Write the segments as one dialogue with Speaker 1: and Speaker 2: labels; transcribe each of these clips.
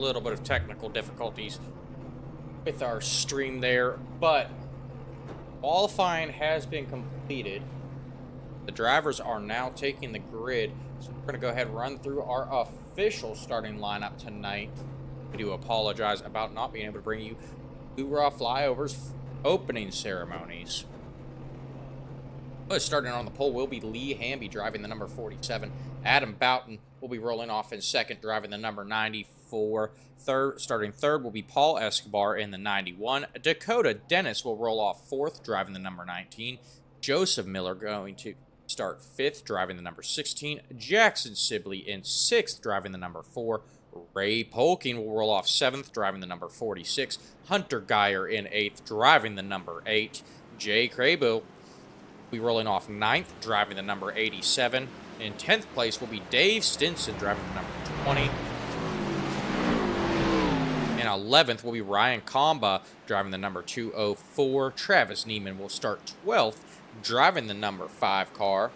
Speaker 1: little bit of technical difficulties with our stream there, but qualifying has been completed. The drivers are now taking the grid, so we're going to go ahead and run through our official starting lineup tonight. We do apologize about not being able to bring you Hoorah Flyovers opening ceremonies. But starting on the pole will be Lee Hamby driving the number 47. Adam Boughton will be rolling off in second, driving the number 94. Starting third will be Paul Escobar in the 91. Dakota Dennis will roll off fourth, driving the number 19. Joseph Miller going to start fifth, driving the number 16. Jackson Sibley in sixth, driving the number 4. Ray Polking will roll off seventh, driving the number 46. Hunter Geyer in eighth, driving the number 8. Jay Crable will be rolling off ninth, driving the number 87. In 10th place will be Dave Stinson, driving the number 20. In 11th will be Ryan Comba, driving the number 204. Travis Neiman will start 12th, driving the number 5 car.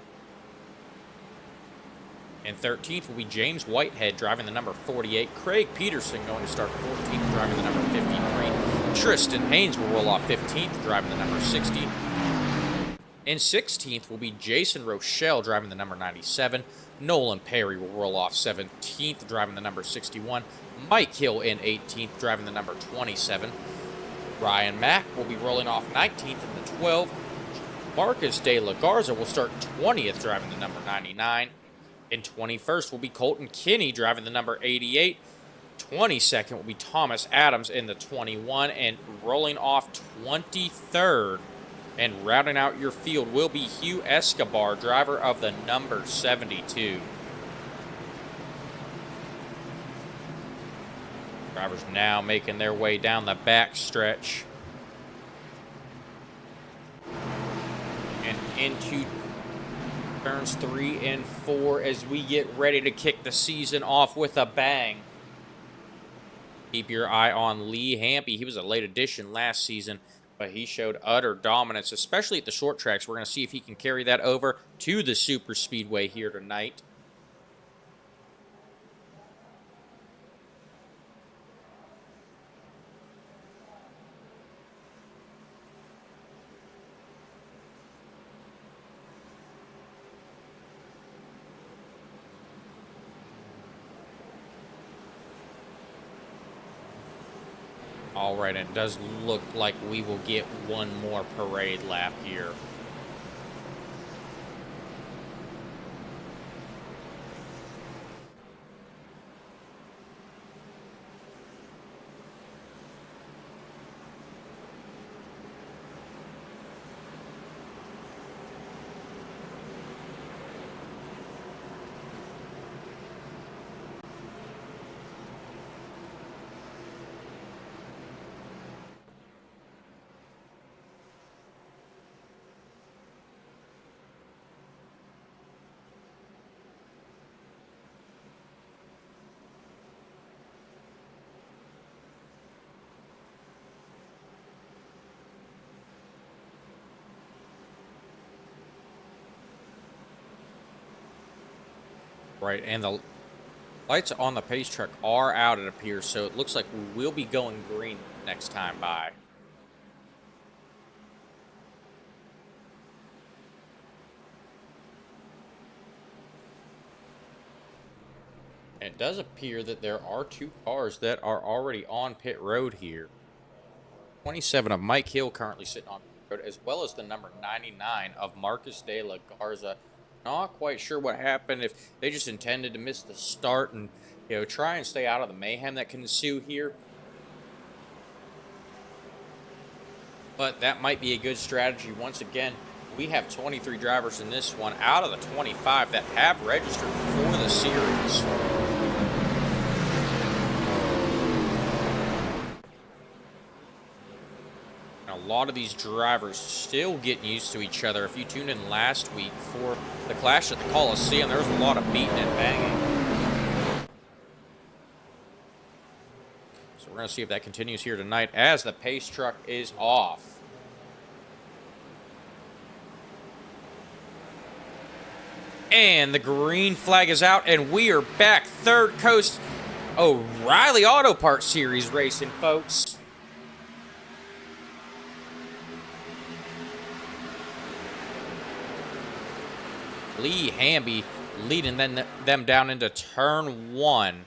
Speaker 1: In 13th will be James Whitehead, driving the number 48. Craig Peterson going to start 14th, driving the number 53. Tristan Haynes will roll off 15th, driving the number 60. In 16th will be Jason Rochelle, driving the number 97. Nolan Perry will roll off 17th, driving the number 61. Mike Hill in 18th, driving the number 27. Ryan Mack will be rolling off 19th in the 12. Marcus De La Garza will start 20th, driving the number 99. In 21st will be Colton Kinney, driving the number 88. 22nd will be Thomas Adams in the 21. And rolling off 23rd and rounding out your field will be Hugh Escobar, driver of the number 72. Drivers now making their way down the back stretch and into turns 3 and 4 as we get ready to kick the season off with a bang. Keep your eye on Lee Hamby. He was a late addition last season, but he showed utter dominance, especially at the short tracks. We're going to see if he can carry that over to the super speedway here tonight. All right, it does look like we will get one more parade lap here. Right, and the lights on the pace truck are out, it appears, so it looks like we will be going green next time by. And it does appear that there are 2 cars that are already on pit road here. 27 of Mike Hill currently sitting on pit road, as well as the number 99 of Marcus De La Garza. Not quite sure what happened, if they just intended to miss the start and, try and stay out of the mayhem that can ensue here. But that might be a good strategy. Once again, we have 23 drivers in this one out of the 25 that have registered for the series. A lot of these drivers still getting used to each other. If you tuned in last week for the clash at the Coliseum, there was a lot of beating and banging. So we're going to see if that continues here tonight as the pace truck is off. And the green flag is out, and we are back. Third Coast O'Reilly Auto Parts Series racing, folks. Lee Hamby leading them down into turn 1.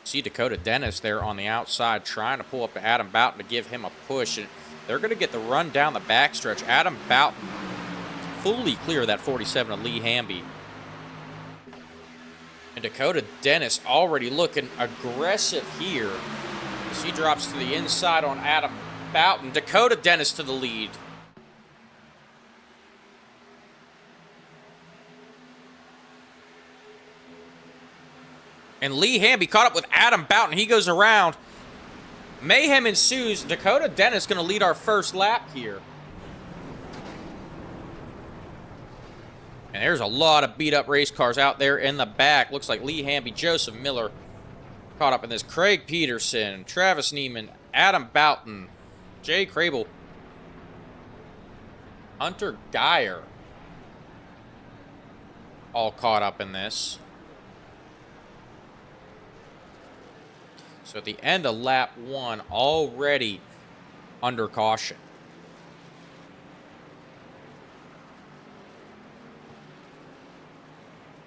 Speaker 1: See Dakota Dennis there on the outside trying to pull up to Adam Boughton to give him a push. And they're going to get the run down the backstretch. Adam Boughton fully clear of that 47 of Lee Hamby. And Dakota Dennis already looking aggressive here as he drops to the inside on Adam Boughton. Dakota Dennis to the lead. And Lee Hamby caught up with Adam Boughton. He goes around. Mayhem ensues. Dakota Dennis going to lead our first lap here. And there's a lot of beat-up race cars out there in the back. Looks like Lee Hamby, Joseph Miller caught up in this. Craig Peterson, Travis Neiman, Adam Boughton, Jay Crable, Hunter Geyer all caught up in this. So at the end of lap 1, already under caution.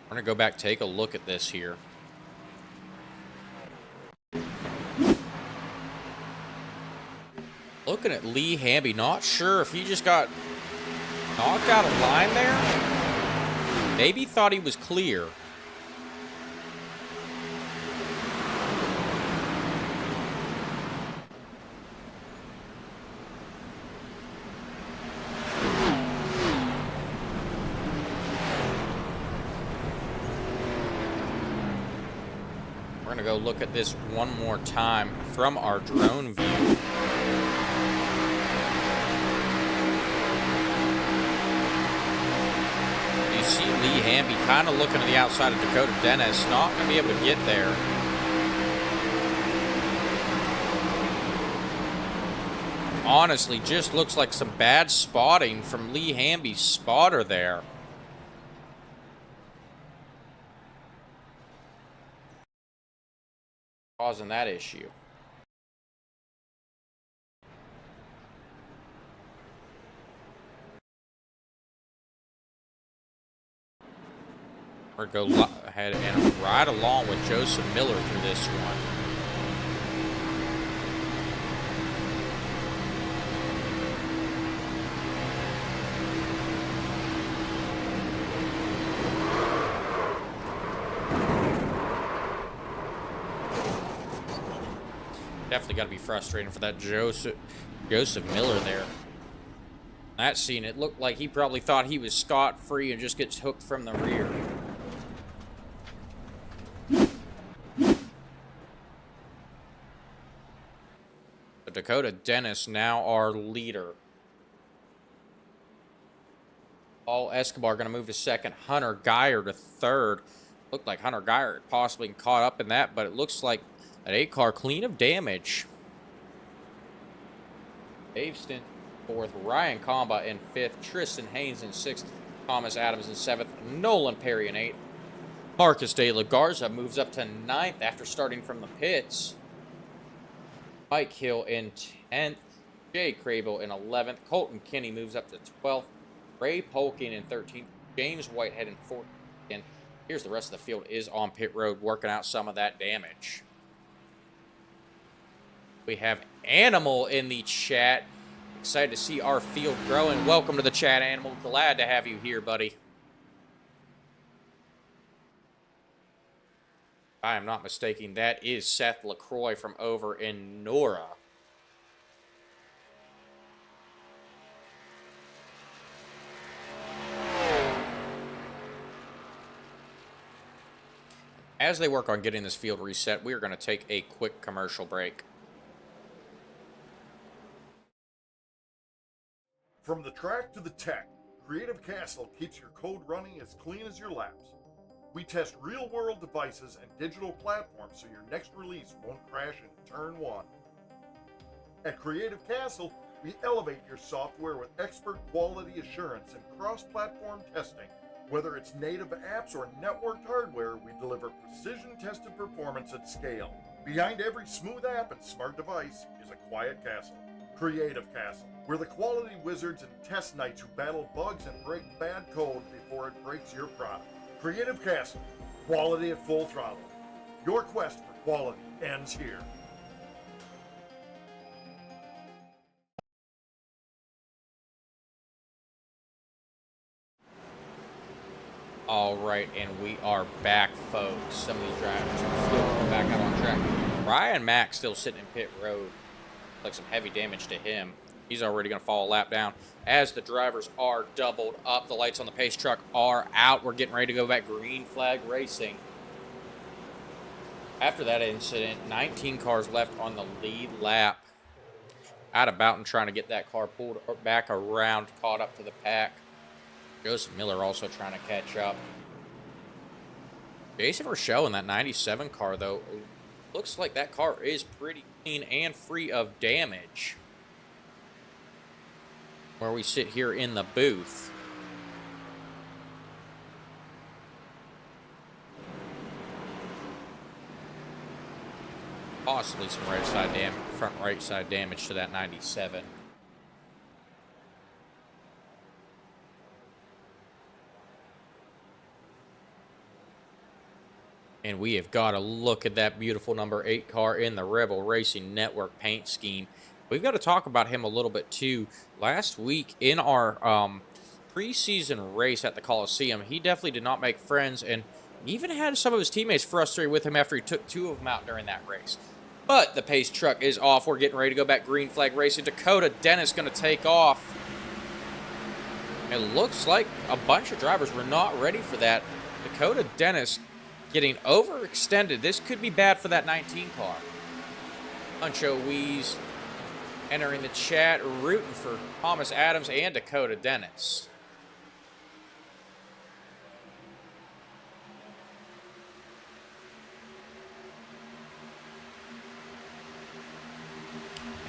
Speaker 1: We're going to go back, take a look at this here. Looking at Lee Hamby, not sure if he just got knocked out of line there. Maybe thought he was clear. We're going to go look at this one more time from our drone view. You see Lee Hamby kind of looking to the outside of Dakota Dennis, not going to be able to get there. Honestly, just looks like some bad spotting from Lee Hamby's spotter there. Causing that issue. We're going to go ahead and ride along with Joseph Miller through this one. Definitely got to be frustrating for that Joseph Miller there. That scene, it looked like he probably thought he was scot-free and just gets hooked from the rear. But Dakota Dennis now our leader. Paul Escobar going to move to second. Hunter Geyer to third. Looked like Hunter Geyer had possibly caught up in that, but it looks like an 8-car clean of damage. Dave Stint fourth, Ryan Comba in fifth, Tristan Haynes in sixth, Thomas Adams in seventh, Nolan Perry in eighth. Marcus De La Garza moves up to ninth after starting from the pits. Mike Hill in 10th, Jay Crable in 11th, Colton Kinney moves up to 12th, Ray Polking in 13th, James Whitehead in 14th. And here's the rest of the field is on pit road working out some of that damage. We have Animal in the chat. Excited to see our field growing. Welcome to the chat, Animal. Glad to have you here, buddy. If I am not mistaken, that is Seth LaCroix from over in Nora. As they work on getting this field reset, we are going to take a quick commercial break.
Speaker 2: From the track to the tech, Creative Castle keeps your code running as clean as your laps. We test real-world devices and digital platforms so your next release won't crash in turn 1. At Creative Castle, we elevate your software with expert quality assurance and cross-platform testing Whether it's native apps or networked hardware, we deliver precision-tested performance at scale. Behind every smooth app and smart device is a quiet castle. Creative Castle. We're the quality wizards and test knights who battle bugs and break bad code before it breaks your product. Creative Castle. Quality at full throttle. Your quest for quality ends here.
Speaker 1: All right, and we are back, folks. Some of these drivers are still back out on track. Ryan Mack still sitting in pit road. Like some heavy damage to him. He's already going to fall a lap down. As the drivers are doubled up, the lights on the pace truck are out. We're getting ready to go back green flag racing. After that incident, 19 cars left on the lead lap. Out of Boughton trying to get that car pulled back around, caught up to the pack. Joseph Miller also trying to catch up. Jason Rochelle in that 97 car, though, looks like that car is pretty clean and free of damage. Where we sit here in the booth. Possibly some right side damage, front right side damage to that 97. And we have got to look at that beautiful number 8 car in the Rebel Racing Network paint scheme. We've got to talk about him a little bit too. Last week in our preseason race at the Coliseum, he definitely did not make friends and even had some of his teammates frustrated with him after he took 2 of them out during that race. But the pace truck is off. We're getting ready to go back green flag racing. Dakota Dennis going to take off. It looks like a bunch of drivers were not ready for that. Dakota Dennis getting overextended. This could be bad for that 19 car. Huncho Weeze entering the chat, rooting for Thomas Adams and Dakota Dennis.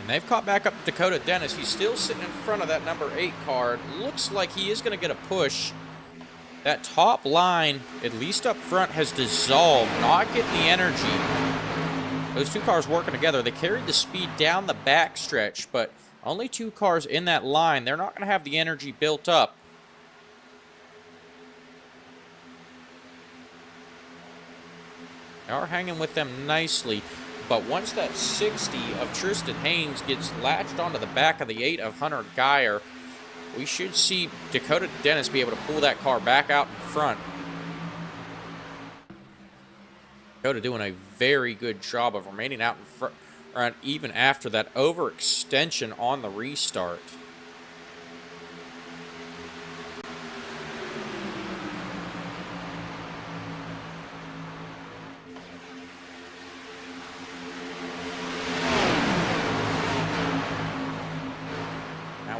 Speaker 1: And they've caught back up to Dakota Dennis. He's still sitting in front of that number 8 car. Looks like he is going to get a push. That top line, at least up front, has dissolved, not getting the energy. Those 2 cars working together. They carried the speed down the backstretch, but only 2 cars in that line. They're not going to have the energy built up. They are hanging with them nicely, but once that 60 of Tristan Haynes gets latched onto the back of the 8 of Hunter Geyer, we should see Dakota Dennis be able to pull that car back out in front. Dakota doing a very good job of remaining out in front even after that overextension on the restart.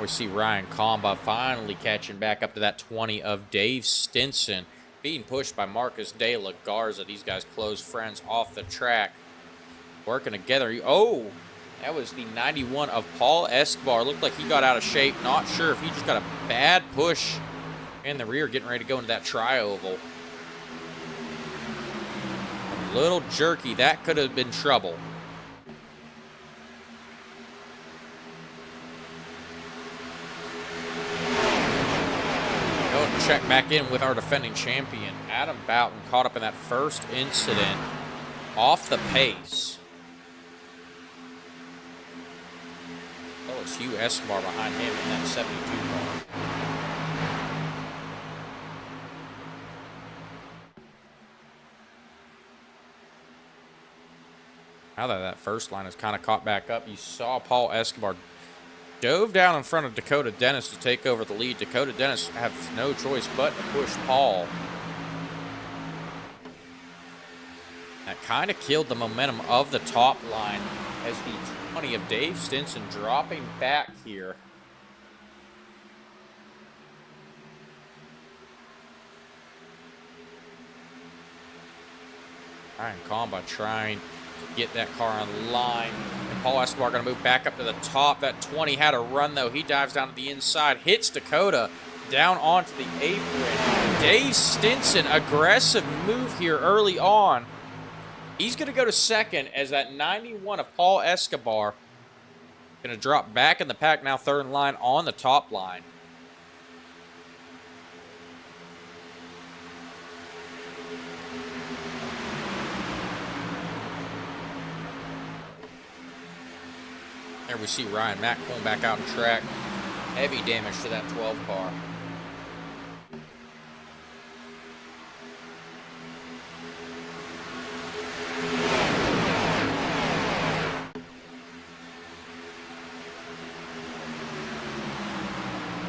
Speaker 1: We see Ryan Comba finally catching back up to that 20 of Dave Stinson, being pushed by Marcus De La Garza. These guys close friends off the track, working together. Oh, that was the 91 of Paul Escobar. Looked like he got out of shape. Not sure if he just got a bad push in the rear, getting ready to go into that tri-oval. A little jerky. That could have been trouble. Check back in with our defending champion. Adam Boughton caught up in that first incident off the pace. Oh, it's Hugh Escobar behind him in that 72 car. Now that first line is kind of caught back up, you saw Paul Escobar dove down in front of Dakota Dennis to take over the lead. Dakota Dennis has no choice but to push Paul. That kind of killed the momentum of the top line as the 20 of Dave Stinson dropping back here. Ryan Comba trying to get that car on line. Paul Escobar going to move back up to the top. That 20 had a run, though. He dives down to the inside, hits Dakota down onto the apron. Dave Stinson, aggressive move here early on. He's going to go to second as that 91 of Paul Escobar going to drop back in the pack now, third in line on the top line. There we see Ryan Mack pulling back out in track. Heavy damage to that 12 car.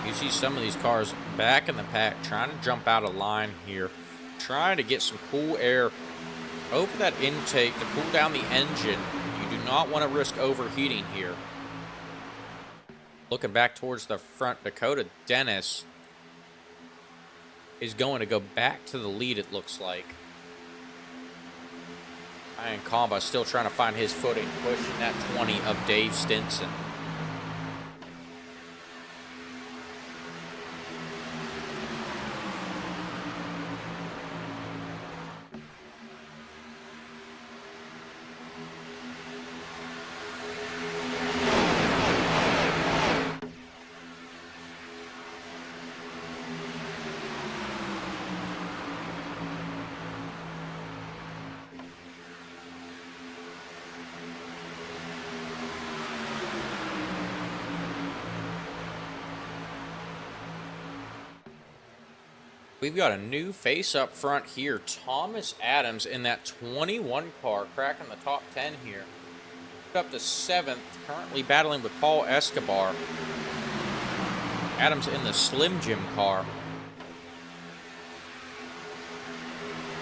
Speaker 1: You see some of these cars back in the pack trying to jump out of line here, trying to get some cool air over that intake to cool down the engine. You do not want to risk overheating here. Looking back towards the front, Dakota Dennis is going to go back to the lead, it looks like. Ryan Comba still trying to find his footing, pushing that 20 of Dave Stinson. We've got a new face up front here. Thomas Adams in that 21 car, cracking the top 10 here. Up to 7th, currently battling with Paul Escobar. Adams in the Slim Jim car.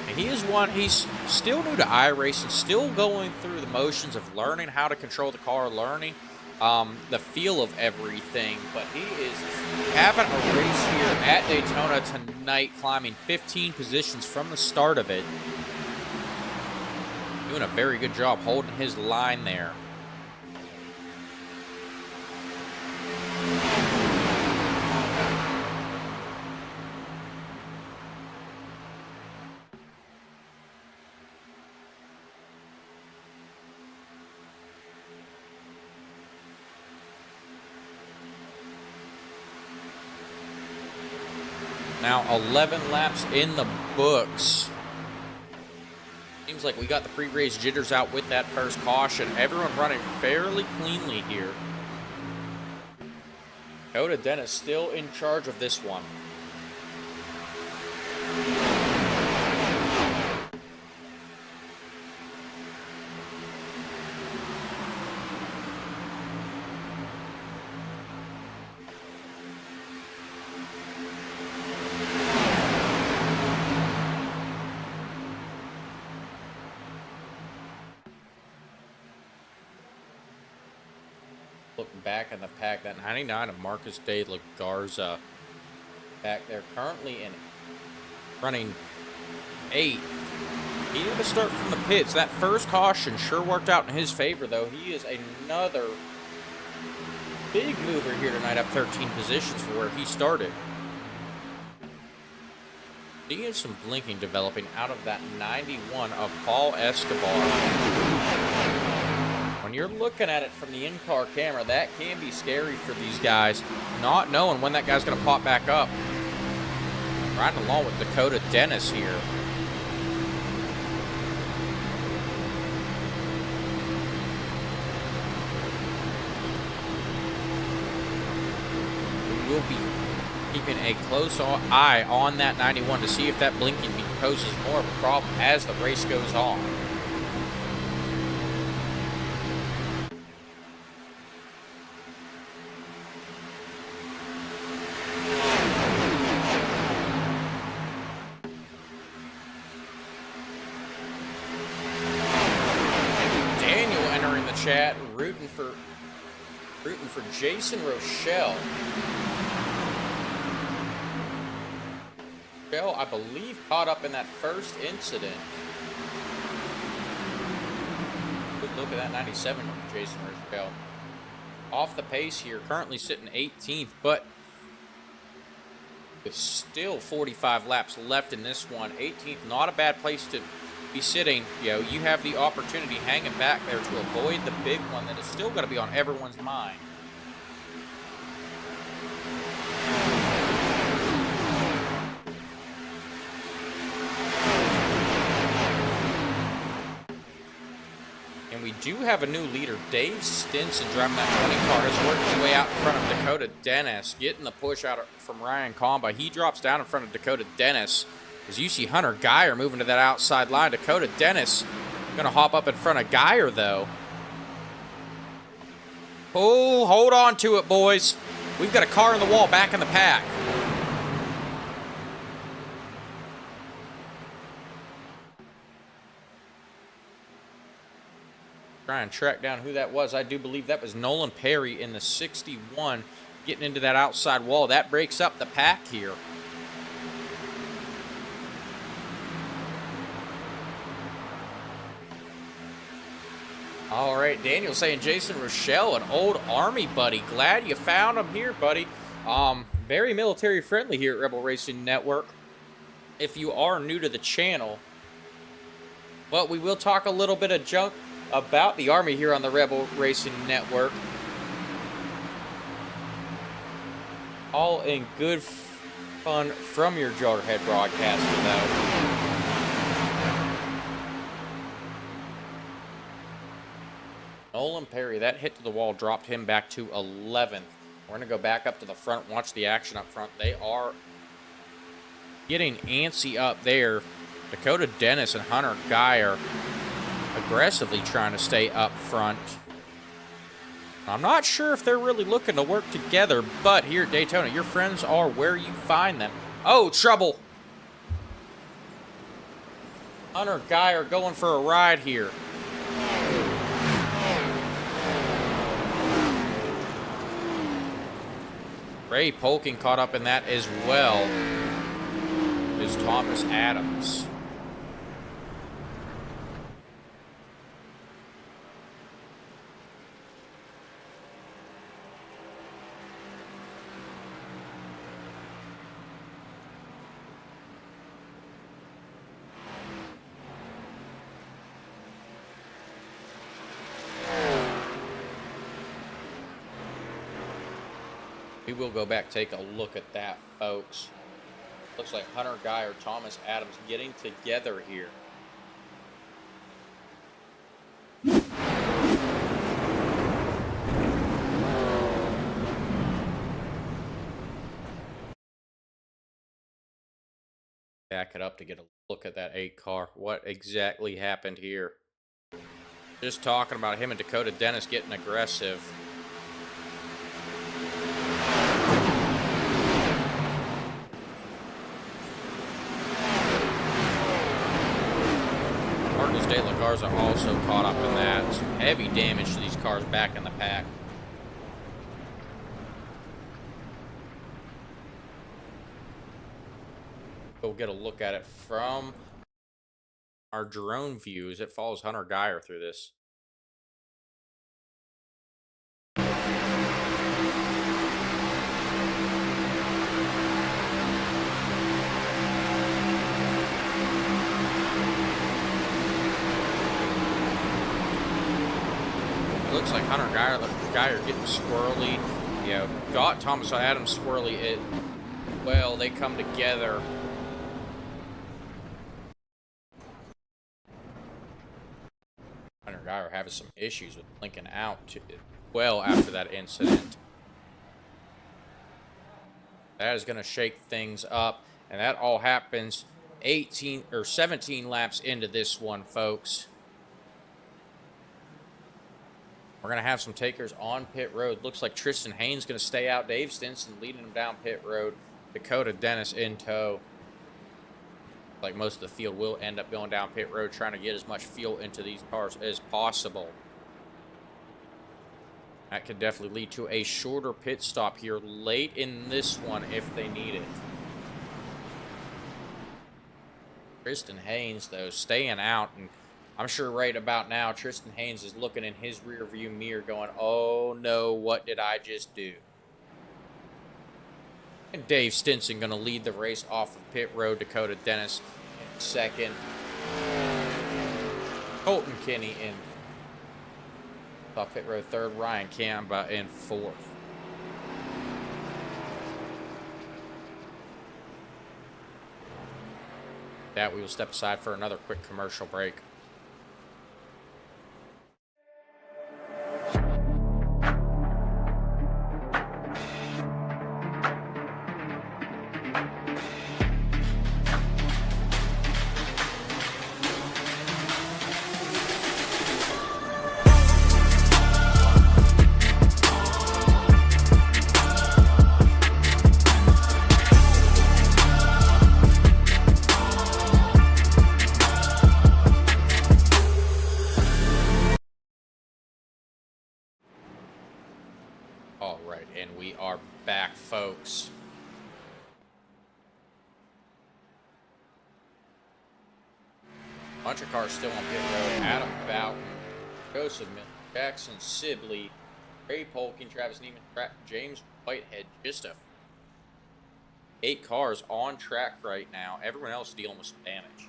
Speaker 1: And he's still new to iRacing, still going through the motions of learning how to control the car, learning the feel of everything, but he is having a race here at Daytona tonight, climbing 15 positions from the start of it. Doing a very good job holding his line there. Now 11 laps in the books. Seems like we got the pre-race jitters out with that first caution. Everyone running fairly cleanly here. Dakota Dennis still in charge of this one. Looking back in the pack, that 99 of Marcus de la Garza back there, currently in running 8. He needed to start from the pits. That first caution sure worked out in his favor, though. He is another big mover here tonight, up 13 positions from where he started. Seeing some blinking developing out of that 91 of Paul Escobar. When you're looking at it from the in-car camera, that can be scary for these guys, not knowing when that guy's going to pop back up. Riding along with Dakota Dennis here. We will be keeping a close eye on that 91 to see if that blinking poses more of a problem as the race goes on. Chat rooting for Jason Rochelle. Rochelle, I believe, caught up in that first incident. Good look at that 97 of Jason Rochelle. Off the pace here, currently sitting 18th, but with still 45 laps left in this one. 18th, not a bad place to be sitting. You know, you have the opportunity hanging back there to avoid the big one that is still going to be on everyone's mind. And we do have a new leader. Dave Stinson driving that 20 car has worked his way out in front of Dakota Dennis, getting the push out from Ryan Comba. He drops down in front of Dakota Dennis. As you see Hunter Geyer moving to that outside line. Dakota Dennis going to hop up in front of Geyer, though. Oh, hold on to it, boys. We've got a car in the wall back in the pack. Try and track down who that was. I do believe that was Nolan Perry in the 61 getting into that outside wall. That breaks up the pack here. All right, Daniel saying Jason Rochelle, an old Army buddy. Glad you found him here, buddy. Very military friendly here at Rebel Racing Network. If you are new to the channel, but we will talk a little bit of junk about the Army here on the Rebel Racing Network. All in good fun from your Jarhead broadcaster, though. Nolan Perry, that hit to the wall dropped him back to 11th. We're going to go back up to the front, watch the action up front. They are getting antsy up there. Dakota Dennis and Hunter Geyer aggressively trying to stay up front. I'm not sure if they're really looking to work together, but here at Daytona, your friends are where you find them. Oh, trouble. Hunter Geyer going for a ride here. Ray Polking caught up in that as well as Thomas Adams. We will go back, take a look at that, folks. Looks like Hunter Geyer, Thomas Adams getting together here. Back it up to get a look at that 8 car. What exactly happened here? Just talking about him and Dakota Dennis getting aggressive. De La Garza also caught up in that. Some heavy damage to these cars back in the pack. We'll get a look at it from our drone view as it follows Hunter Geyer through this. Looks like Hunter Geyer getting squirrely. You know, got Thomas Adams squirrely. Well, they come together. Hunter Geyer having some issues with blinking out well after that incident. That is going to shake things up, and that all happens 18 or 17 laps into this one, folks. We're going to have some takers on pit road. Looks like Tristan Haynes going to stay out. Dave Stinson leading him down pit road. Dakota Dennis in tow. Like most of the field will end up going down pit road, trying to get as much fuel into these cars as possible. That could definitely lead to a shorter pit stop here late in this one if they need it. Tristan Haynes, though, staying out, and I'm sure right about now, Tristan Haynes is looking in his rearview mirror going, oh no, what did I just do? And Dave Stinson going to lead the race off of pit road. Dakota Dennis in second. Colton Kinney in off pit road third. Ryan Camba in fourth. That we will step aside for another quick commercial break. All right, and we are back, folks. Bunch of cars still on pit road. Adam Boughton, Joseph Miller, Jackson Sibley, Ray Polkin, Travis Neiman, James Whitehead. Just 8 cars on track right now. Everyone else dealing with some damage.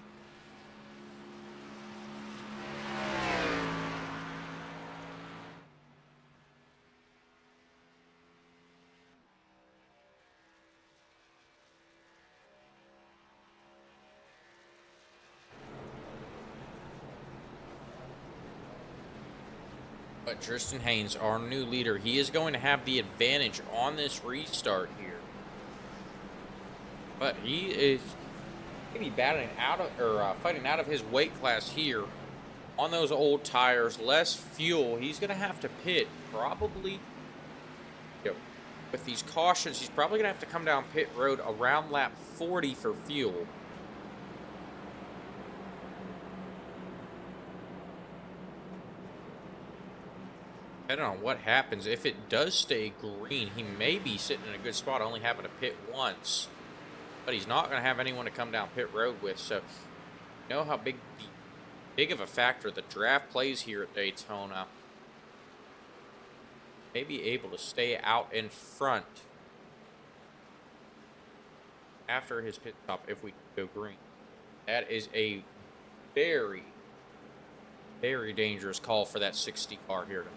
Speaker 1: But Tristan Haynes, our new leader, he is going to have the advantage on this restart here. But he is maybe battling out of, or fighting out of his weight class here on those old tires. Less fuel. He's going to have to pit probably. With these cautions, he's probably going to have to come down pit road around lap 40 for fuel. Depending on what happens, if it does stay green, he may be sitting in a good spot, only having to pit once. But he's not going to have anyone to come down pit road with. So, you know how big of a factor the draft plays here at Daytona. May be able to stay out in front after his pit stop if we go green. That is a very, very dangerous call for that 60 car here tonight.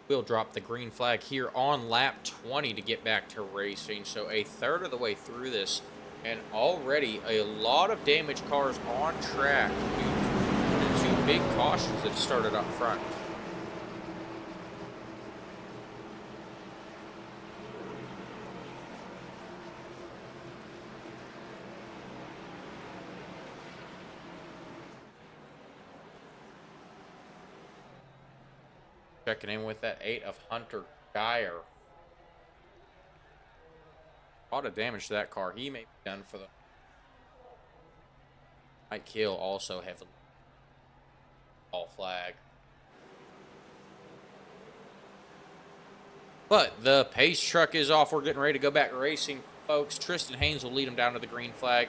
Speaker 1: We'll drop the green flag here on lap 20 to get back to racing. So a third of the way through this, and already a lot of damaged cars on track due to the 2 big cautions that started up front. Checking in with that 8 of Hunter Dyer. A lot of damage to that car. He may be done for the Mike Hill also heavily. All flag. But the pace truck is off. We're getting ready to go back racing, folks. Tristan Haynes will lead him down to the green flag.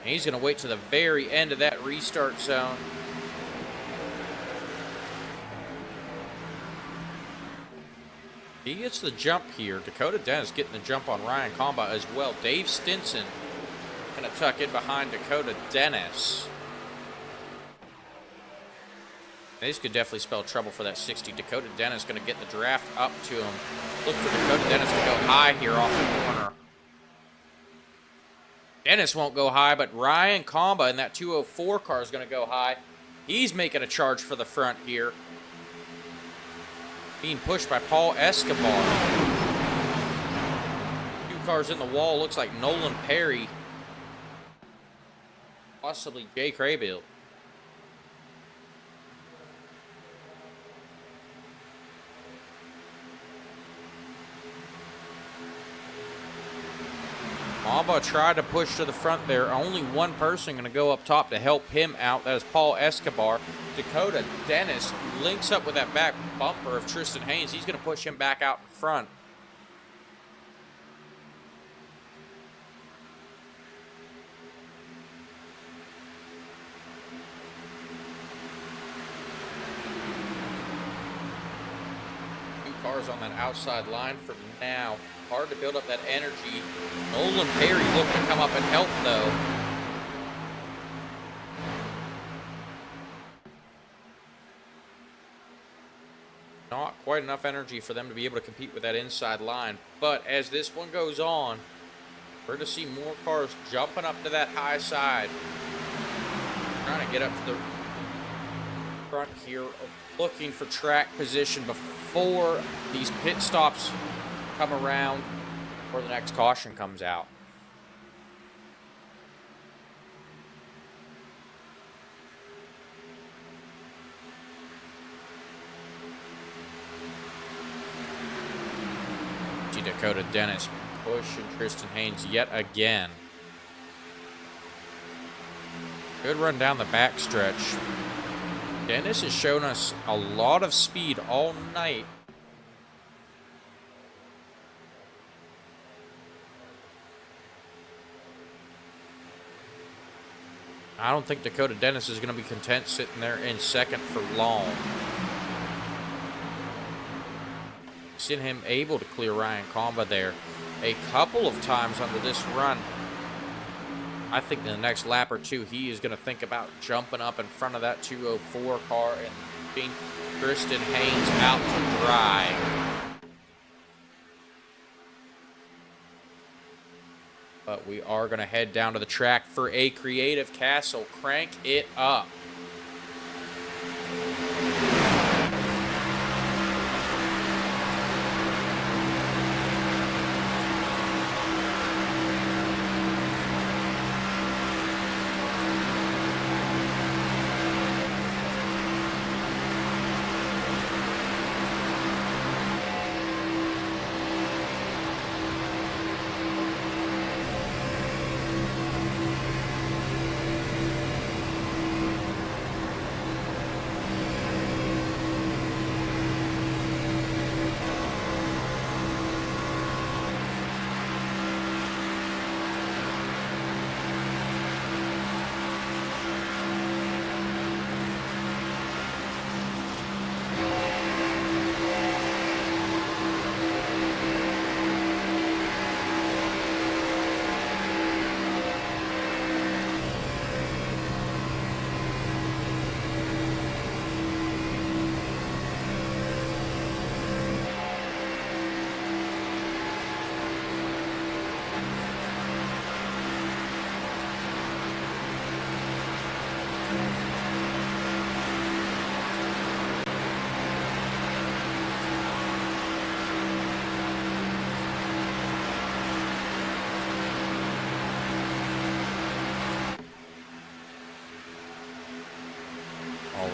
Speaker 1: And he's going to wait to the very end of that restart zone. He gets the jump here. Dakota Dennis getting the jump on Ryan Comba as well. Dave Stinson going to tuck in behind Dakota Dennis. And this could definitely spell trouble for that 60. Dakota Dennis going to get the draft up to him. Look for Dakota Dennis to go high here off the corner. Dennis won't go high, but Ryan Comba in that 204 car is going to go high. He's making a charge for the front here. Being pushed by Paul Escobar. 2 cars in the wall. Looks like Nolan Perry. Possibly Jay Craybill. Mamba tried to push to the front there. Only one person going to go up top to help him out. That is Paul Escobar. Dakota Dennis links up with that back bumper of Tristan Haynes. He's going to push him back out in front. cars on that outside line for now. Hard to build up that energy. Nolan Perry looking to come up and help, though. Not quite enough energy for them to be able to compete with that inside line. But as this one goes on, we're going to see more cars jumping up to that high side. Trying to get up to the front here, looking for track position before these pit stops come around or the next caution comes out. Dakota Dennis pushing Tristan Haynes yet again. Good run down the backstretch. Dennis has shown us a lot of speed all night. I don't think Dakota Dennis is going to be content sitting there in second for long. Seen him able to clear Ryan Comba there a couple of times under this run. I think in the next lap or two, he is going to think about jumping up in front of that 204 car and being Tristan Haynes out to dry. But we are going to head down to the track for a creative castle. Crank it up.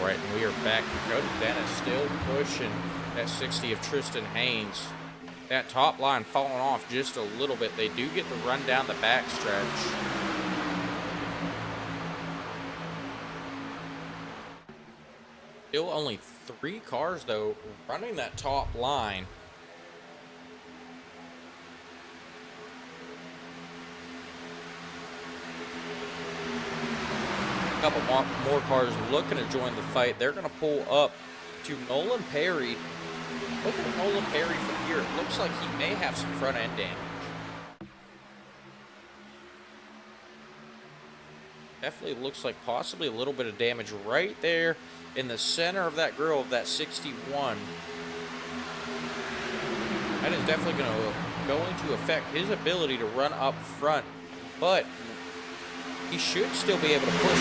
Speaker 1: And we are back. Dakota Dennis still pushing that 60 of Tristan Haynes. That top line falling off just a little bit. They do get the run down the backstretch. Still only 3 cars, though, running that top line. A couple more cars looking to join the fight. They're going to pull up to Nolan Perry. Looking at Nolan Perry from here, it looks like he may have some front end damage. Definitely looks like possibly a little bit of damage right there in the center of that grill of that 61. That is definitely going to affect his ability to run up front, but he should still be able to push.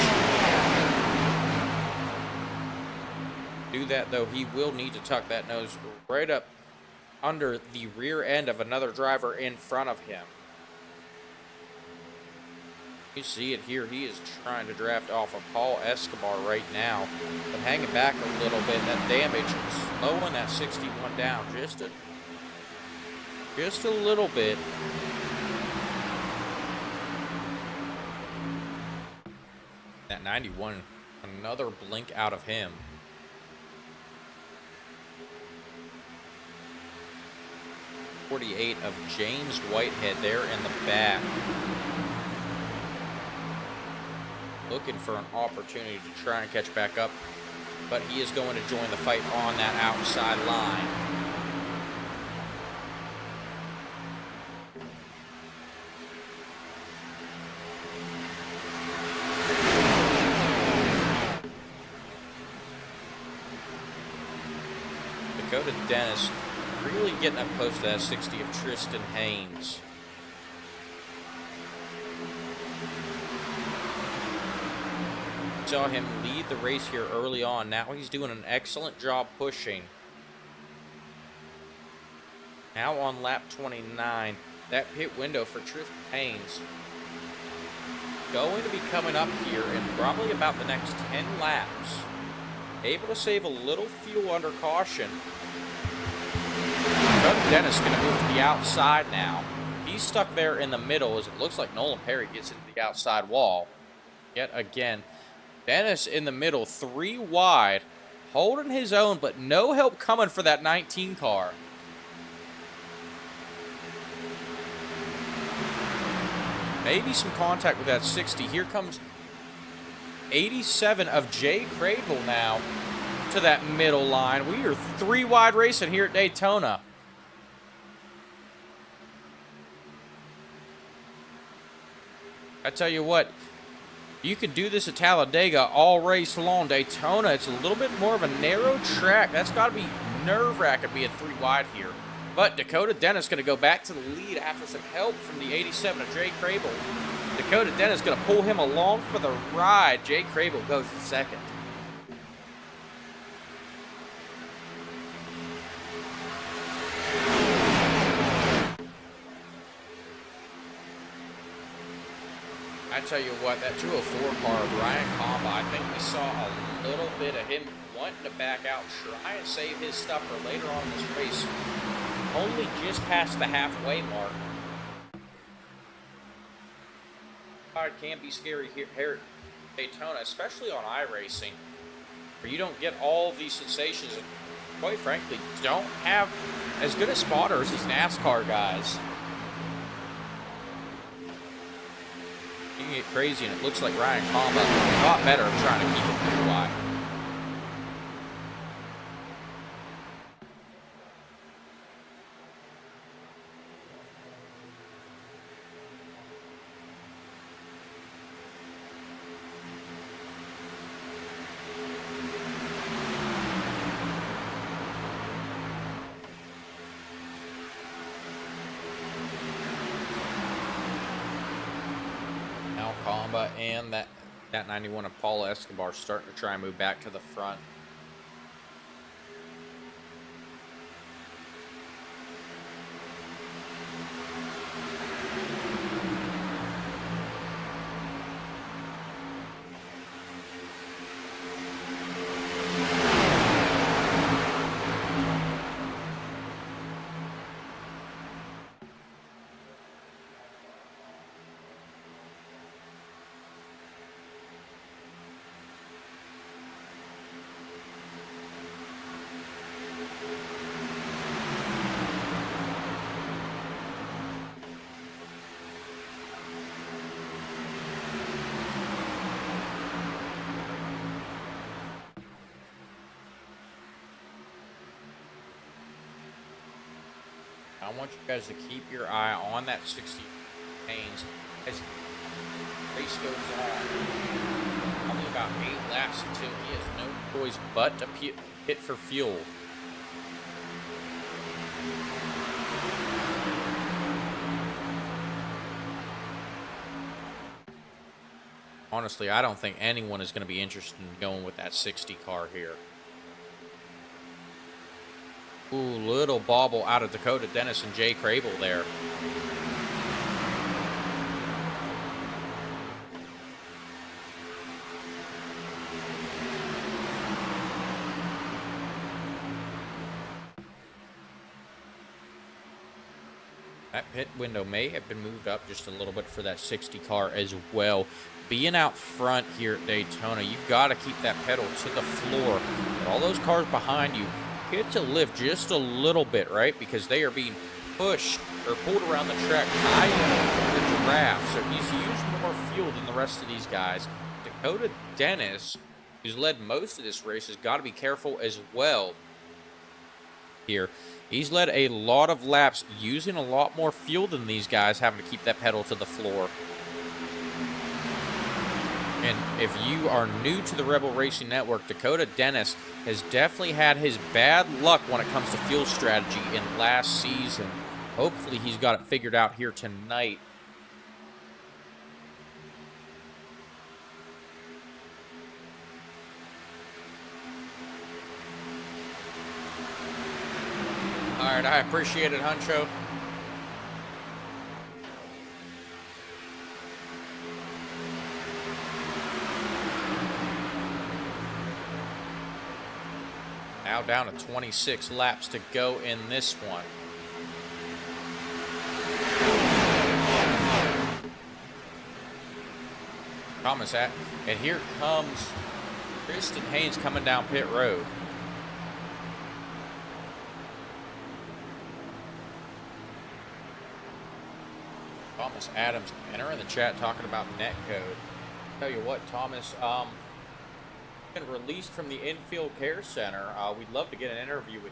Speaker 1: Do that, though, he will need to tuck that nose right up under the rear end of another driver in front of him. You see it here. He is trying to draft off of Paul Escobar right now, but hanging back a little bit. That damage is slowing that 61 down just a little bit. That 91, another blink out of him. .48 of James Whitehead there in the back. Looking for an opportunity to try and catch back up, but he is going to join the fight on that outside line. Dakota Dennis really getting up close to that 60 of Tristan Haynes. Saw him lead the race here early on. Now he's doing an excellent job pushing. Now on lap 29, that pit window for Tristan Haynes going to be coming up here in probably about the next 10 laps. Able to save a little fuel under caution. Doug Dennis going to move to the outside now. He's stuck there in the middle as it looks like Nolan Perry gets into the outside wall. Yet again, Dennis in the middle, 3 wide, holding his own, but no help coming for that 19 car. Maybe some contact with that 60. Here comes 87 of Jay Cradle now to that middle line. We are 3 wide racing here at Daytona. I tell you what, you can do this at Talladega all race long. Daytona, it's a little bit more of a narrow track. That's got to be nerve-wracking being 3 wide here. But Dakota Dennis going to go back to the lead after some help from the 87 of Jay Crable. Dakota Dennis going to pull him along for the ride. Jay Crable goes to second. I tell you what, that 204 car of Ryan Comba, I think we saw a little bit of him wanting to back out, try and save his stuff for later on in this race. Only just past the halfway mark. It can be scary here at Daytona, especially on iRacing, where you don't get all of these sensations and, quite frankly, don't have as good a spotter as these NASCAR guys. You can get crazy, and it looks like Ryan Comba a lot better at trying to keep it pretty wide. Comba and that 91 of Paul Escobar starting to try and move back to the front. I want you guys to keep your eye on that 60 Haynes as the race goes on. Probably about 8 laps until he has no choice but to pit for fuel. Honestly, I don't think anyone is going to be interested in going with that 60 car here. Ooh, little bobble out of Dakota Dennis and Jay Crable there. That pit window may have been moved up just a little bit for that 60 car as well. Being out front here at Daytona, you've got to keep that pedal to the floor. But all those cars behind you get to lift just a little bit, right? Because they are being pushed or pulled around the track higher than the giraffe. So he's used more fuel than the rest of these guys. Dakota Dennis, who's led most of this race, has got to be careful as well here. He's led a lot of laps using a lot more fuel than these guys, having to keep that pedal to the floor. And if you are new to the Rebel Racing Network, Dakota Dennis has definitely had his bad luck when it comes to fuel strategy in last season. Hopefully he's got it figured out here tonight. All right, I appreciate it, Huncho. Now down to 26 laps to go in this one. Thomas at, and here comes Tristan Haynes coming down pit road. Thomas Adams, enter in the chat talking about netcode. Tell you what, Thomas, been released from the infield care center. We'd love to get an interview with you.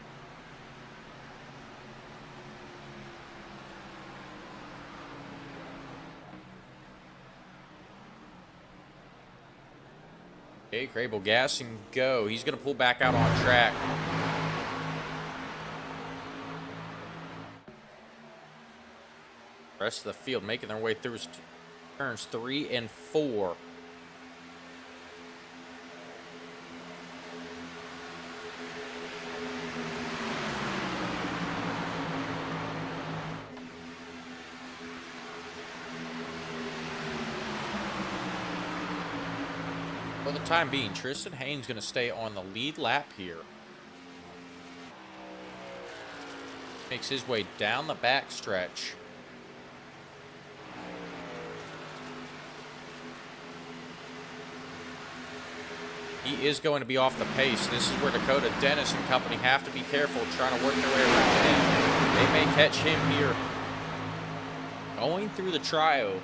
Speaker 1: Okay, Crable, gas and go. He's going to pull back out on track. Rest of the field making their way through turns 3 and 4. For the time being, Tristan Haynes going to stay on the lead lap here. Makes his way down the back stretch. He is going to be off the pace. This is where Dakota Dennis and company have to be careful trying to work their way around him. They may catch him here going through the tri-oval.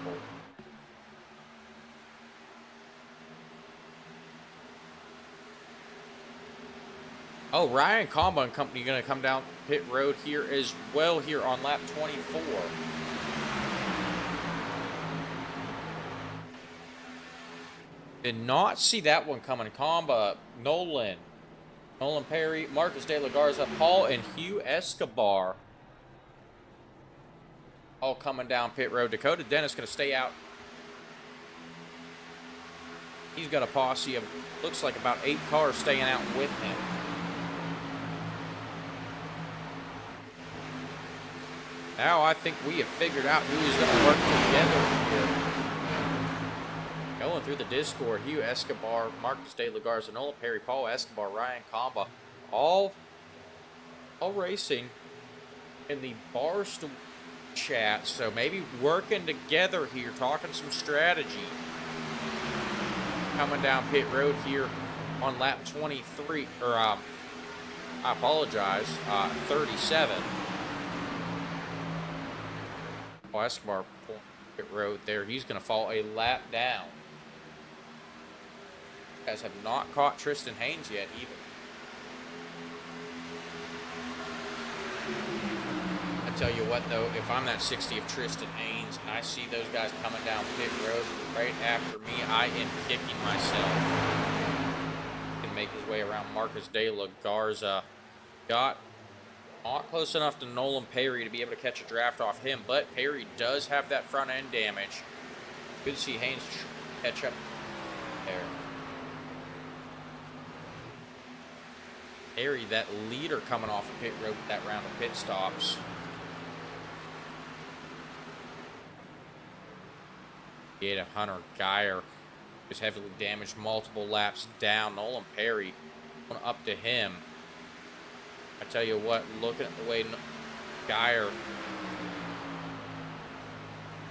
Speaker 1: Oh, Ryan Comba and company going to come down pit road here as well here on lap 24. Did not see that one coming. Comba, Nolan Perry, Marcus De La Garza, Paul, and Hugh Escobar all coming down pit road. Dakota Dennis going to stay out. He's got a posse of, looks like about 8 cars staying out with him. Now I think we have figured out who is going to work together here. Going through the Discord, Hugh Escobar, Marcus De La Garza, Nolan Perry, Paul Escobar, Ryan Comba, all racing in the Barstool chat. So maybe working together here, talking some strategy. Coming down pit road here on lap 23, or I apologize, 37. Paul Escobar pit road there. He's going to fall a lap down. Guys have not caught Tristan Haynes yet either. I tell you what though, if I'm that 60 of Tristan Haynes and I see those guys coming down pit road right after me, I am kicking myself. He can make his way around Marcus De La Garza. Got not close enough to Nolan Perry to be able to catch a draft off him, but Perry does have that front end damage. Good to see Haynes catch up there. Perry, that leader coming off of pit road with that round of pit stops. He had a Hunter Geyer, was heavily damaged multiple laps down. Nolan Perry going up to him. I tell you what, looking at the way Geyer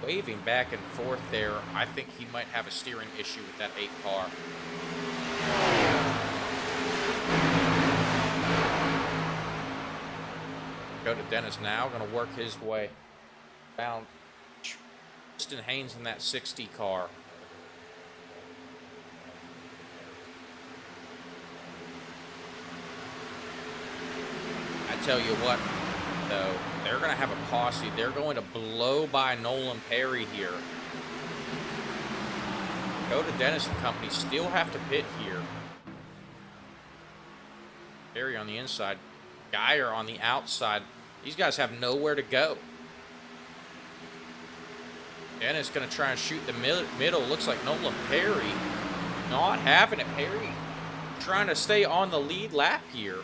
Speaker 1: waving back and forth there, I think he might have a steering issue with that 8 car. Go to Dennis now, going to work his way down Tristan Haynes in that 60 car. I tell you what, though, they're going to have a posse. They're going to blow by Nolan Perry here. Go to Dennis and company. Still have to pit here. Perry on the inside. Geyer on the outside. These guys have nowhere to go. Dennis going to try and shoot the middle. Looks like Nolan Perry not having it. Perry trying to stay on the lead lap here.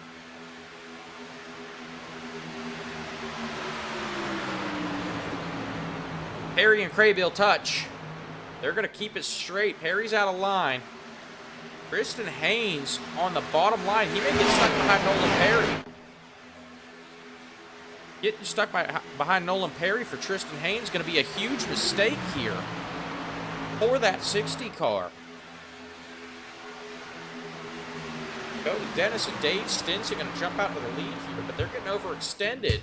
Speaker 1: Perry and Craybill touch. They're going to keep it straight. Perry's out of line. Tristan Haynes on the bottom line. He may get stuck behind Nolan Perry. Getting stuck behind Nolan Perry for Tristan Haynes is going to be a huge mistake here for that 60 car. Go to Dennis and Dave Stinson going to jump out to the lead here, but they're getting overextended.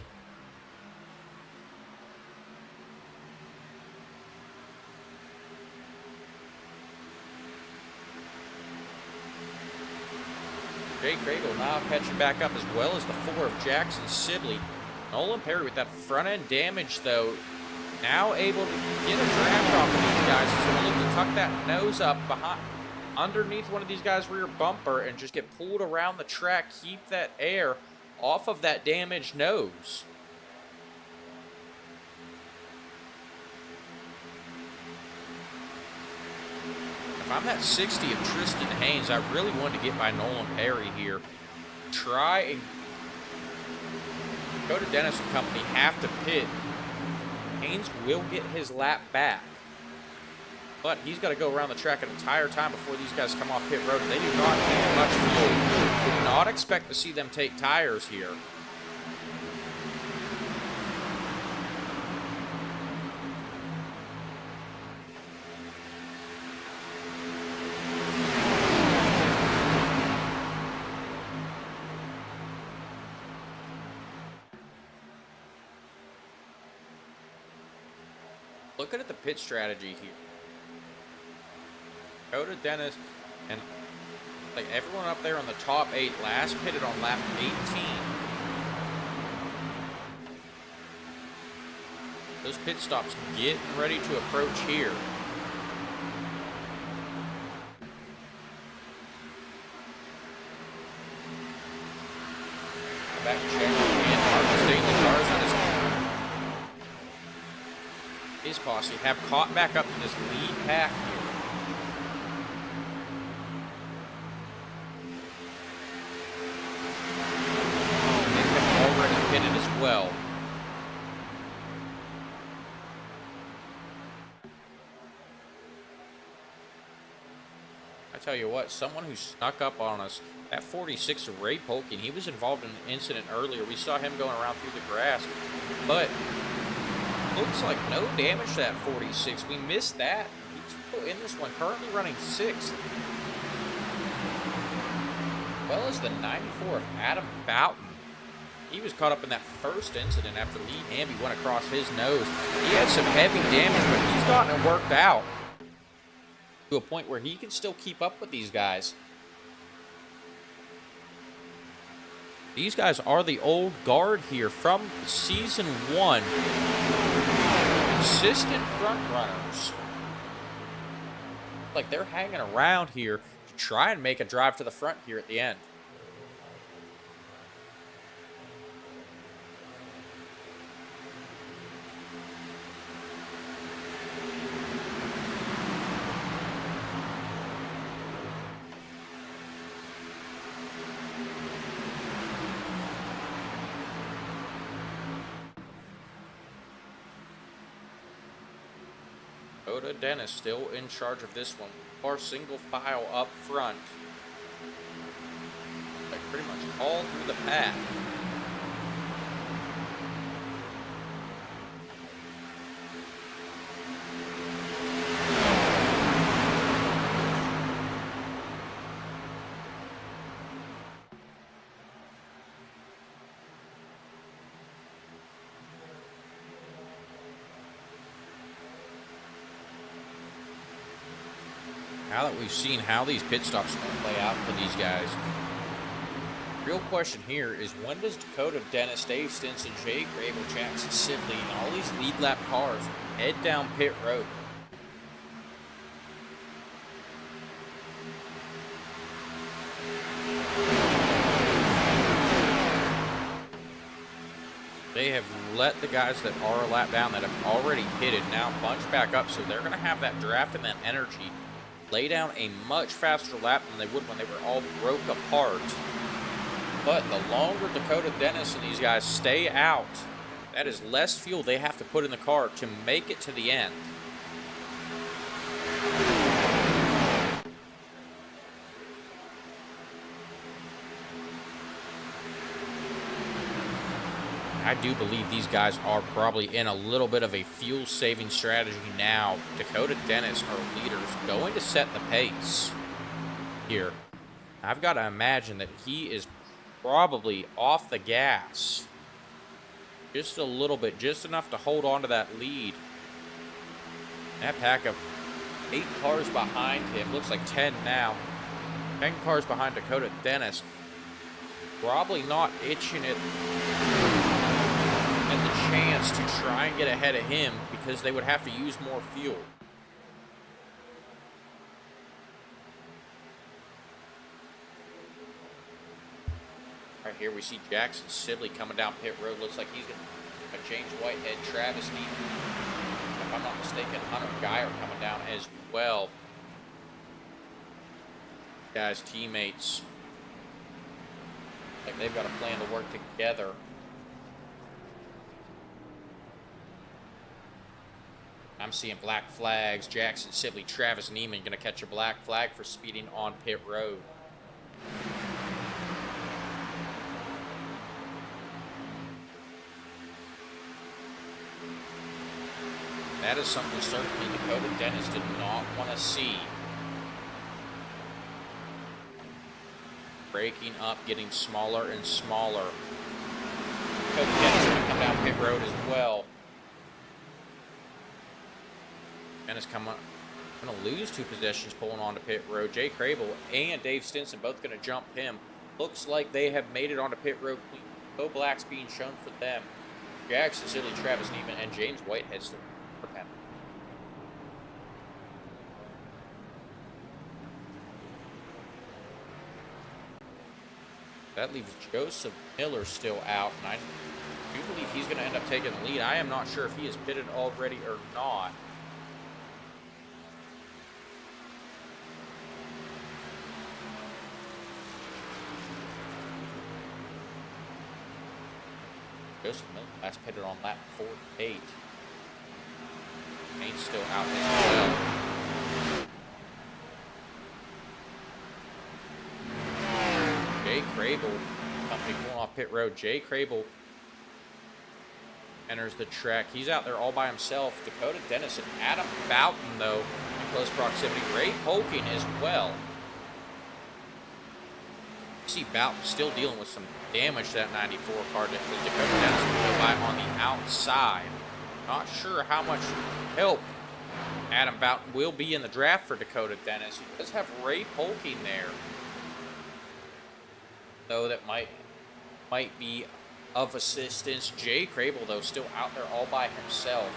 Speaker 1: Jake Grable now catching back up, as well as the 4 of Jackson Sibley. Nolan Perry with that front end damage, though, now able to get a draft off of these guys. He's going to look to tuck that nose up behind, underneath one of these guys' rear bumper and just get pulled around the track, keep that air off of that damaged nose. If I'm that 60 of Tristan Haynes, I really wanted to get by Nolan Perry here. Try and go to Dennis and company, have to pit. Haynes will get his lap back, but he's got to go around the track an entire time before these guys come off pit road. They do not have much fuel. Do not expect to see them take tires here. Looking at the pit strategy here. Go to Dennis, and like everyone up there on the top 8 last pitted on lap 18. Those pit stops getting ready to approach here. Back check and Marcus Daly cars on his posse have caught back up to this lead pack here. They have already pitted as well. I tell you what, someone who snuck up on us, that 46 of Ray Polkin, he was involved in an incident earlier. We saw him going around through the grass, but looks like no damage to that 46. We missed that. He's in this one, currently running 6th. As well as the 94 of Adam Boughton. He was caught up in that first incident after Lee Hamby went across his nose. He had some heavy damage, but he's gotten it worked out to a point where he can still keep up with these guys. These guys are the old guard here from season 1. Consistent front runners. Like they're hanging around here to try and make a drive to the front here at the end. Dennis still in charge of this one. Our single file up front. Like pretty much all through the pack. Now that we've seen how these pit stops are going to play out for these guys, real question here is when does Dakota, Dennis, Dave Stinson, Jay Grable, Jackson Sibley, and all these lead lap cars head down pit road? they have let the guys that are a lap down that have already pitted now bunch back up, so they're going to have that draft and that energy lay down a much faster lap than they would when they were all broke apart. But the longer Dakota Dennis and these guys stay out, that is less fuel they have to put in the car to make it to the end. I do believe these guys are probably in a little bit of a fuel-saving strategy now. Dakota Dennis, our leader, is going to set the pace here. I've got to imagine that he is probably off the gas just a little bit, just enough to hold on to that lead. That pack of 8 cars behind him, looks like 10 now. 10 cars behind Dakota Dennis. Probably not itching it and the chance to try and get ahead of him because they would have to use more fuel. Right here we see Jackson Sibley coming down pit road. Looks like he's going to James Whitehead, Travis Neaton. If I'm not mistaken, Hunter Geyer coming down as well. Guys, teammates. Like they've got a plan to work together. I'm seeing black flags. Jackson Sibley, Travis Neiman going to catch a black flag for speeding on pit road. That is something certainly Dakota Dennis did not want to see. Breaking up, getting smaller and smaller. Dakota Dennis going to come down pit road as well. Dennis going to lose 2 positions pulling onto pit road. Jay Crable and Dave Stinson both going to jump him. Looks like they have made it onto pit road clean. No blacks being shown for them. Jackson Sibley, Travis Neiman, and James Whitehead still for penalty. That leaves Joseph Miller still out, and I do believe he's going to end up taking the lead. I am not sure if he is pitted already or not. Joseph Miller last pitted on lap 48. Kane's still out as well. Jay Crable, company pulling off pit road. Jay Crable enters the track. He's out there all by himself. Dakota Dennis and Adam Boughton, though, in close proximity. Ray Polking as well. You see Boughton still dealing with some damage to that 94 car. Dakota Dennis will go by on the outside. Not sure how much help Adam Boughton will be in the draft for Dakota Dennis. He does have Ray Polking there, though, that might be of assistance. Jay Crable, though, still out there all by himself.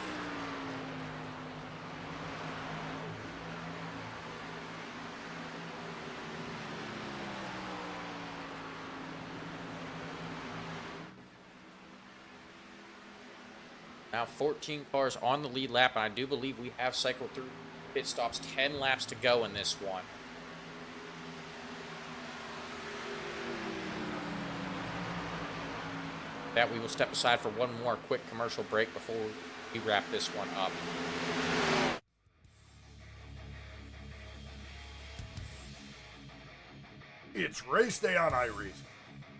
Speaker 1: Now 14 cars on the lead lap, and I do believe we have cycled through pit stops. 10 laps to go in this one. That we will step aside for one more quick commercial break before we wrap this one up.
Speaker 2: It's race day on iRacing.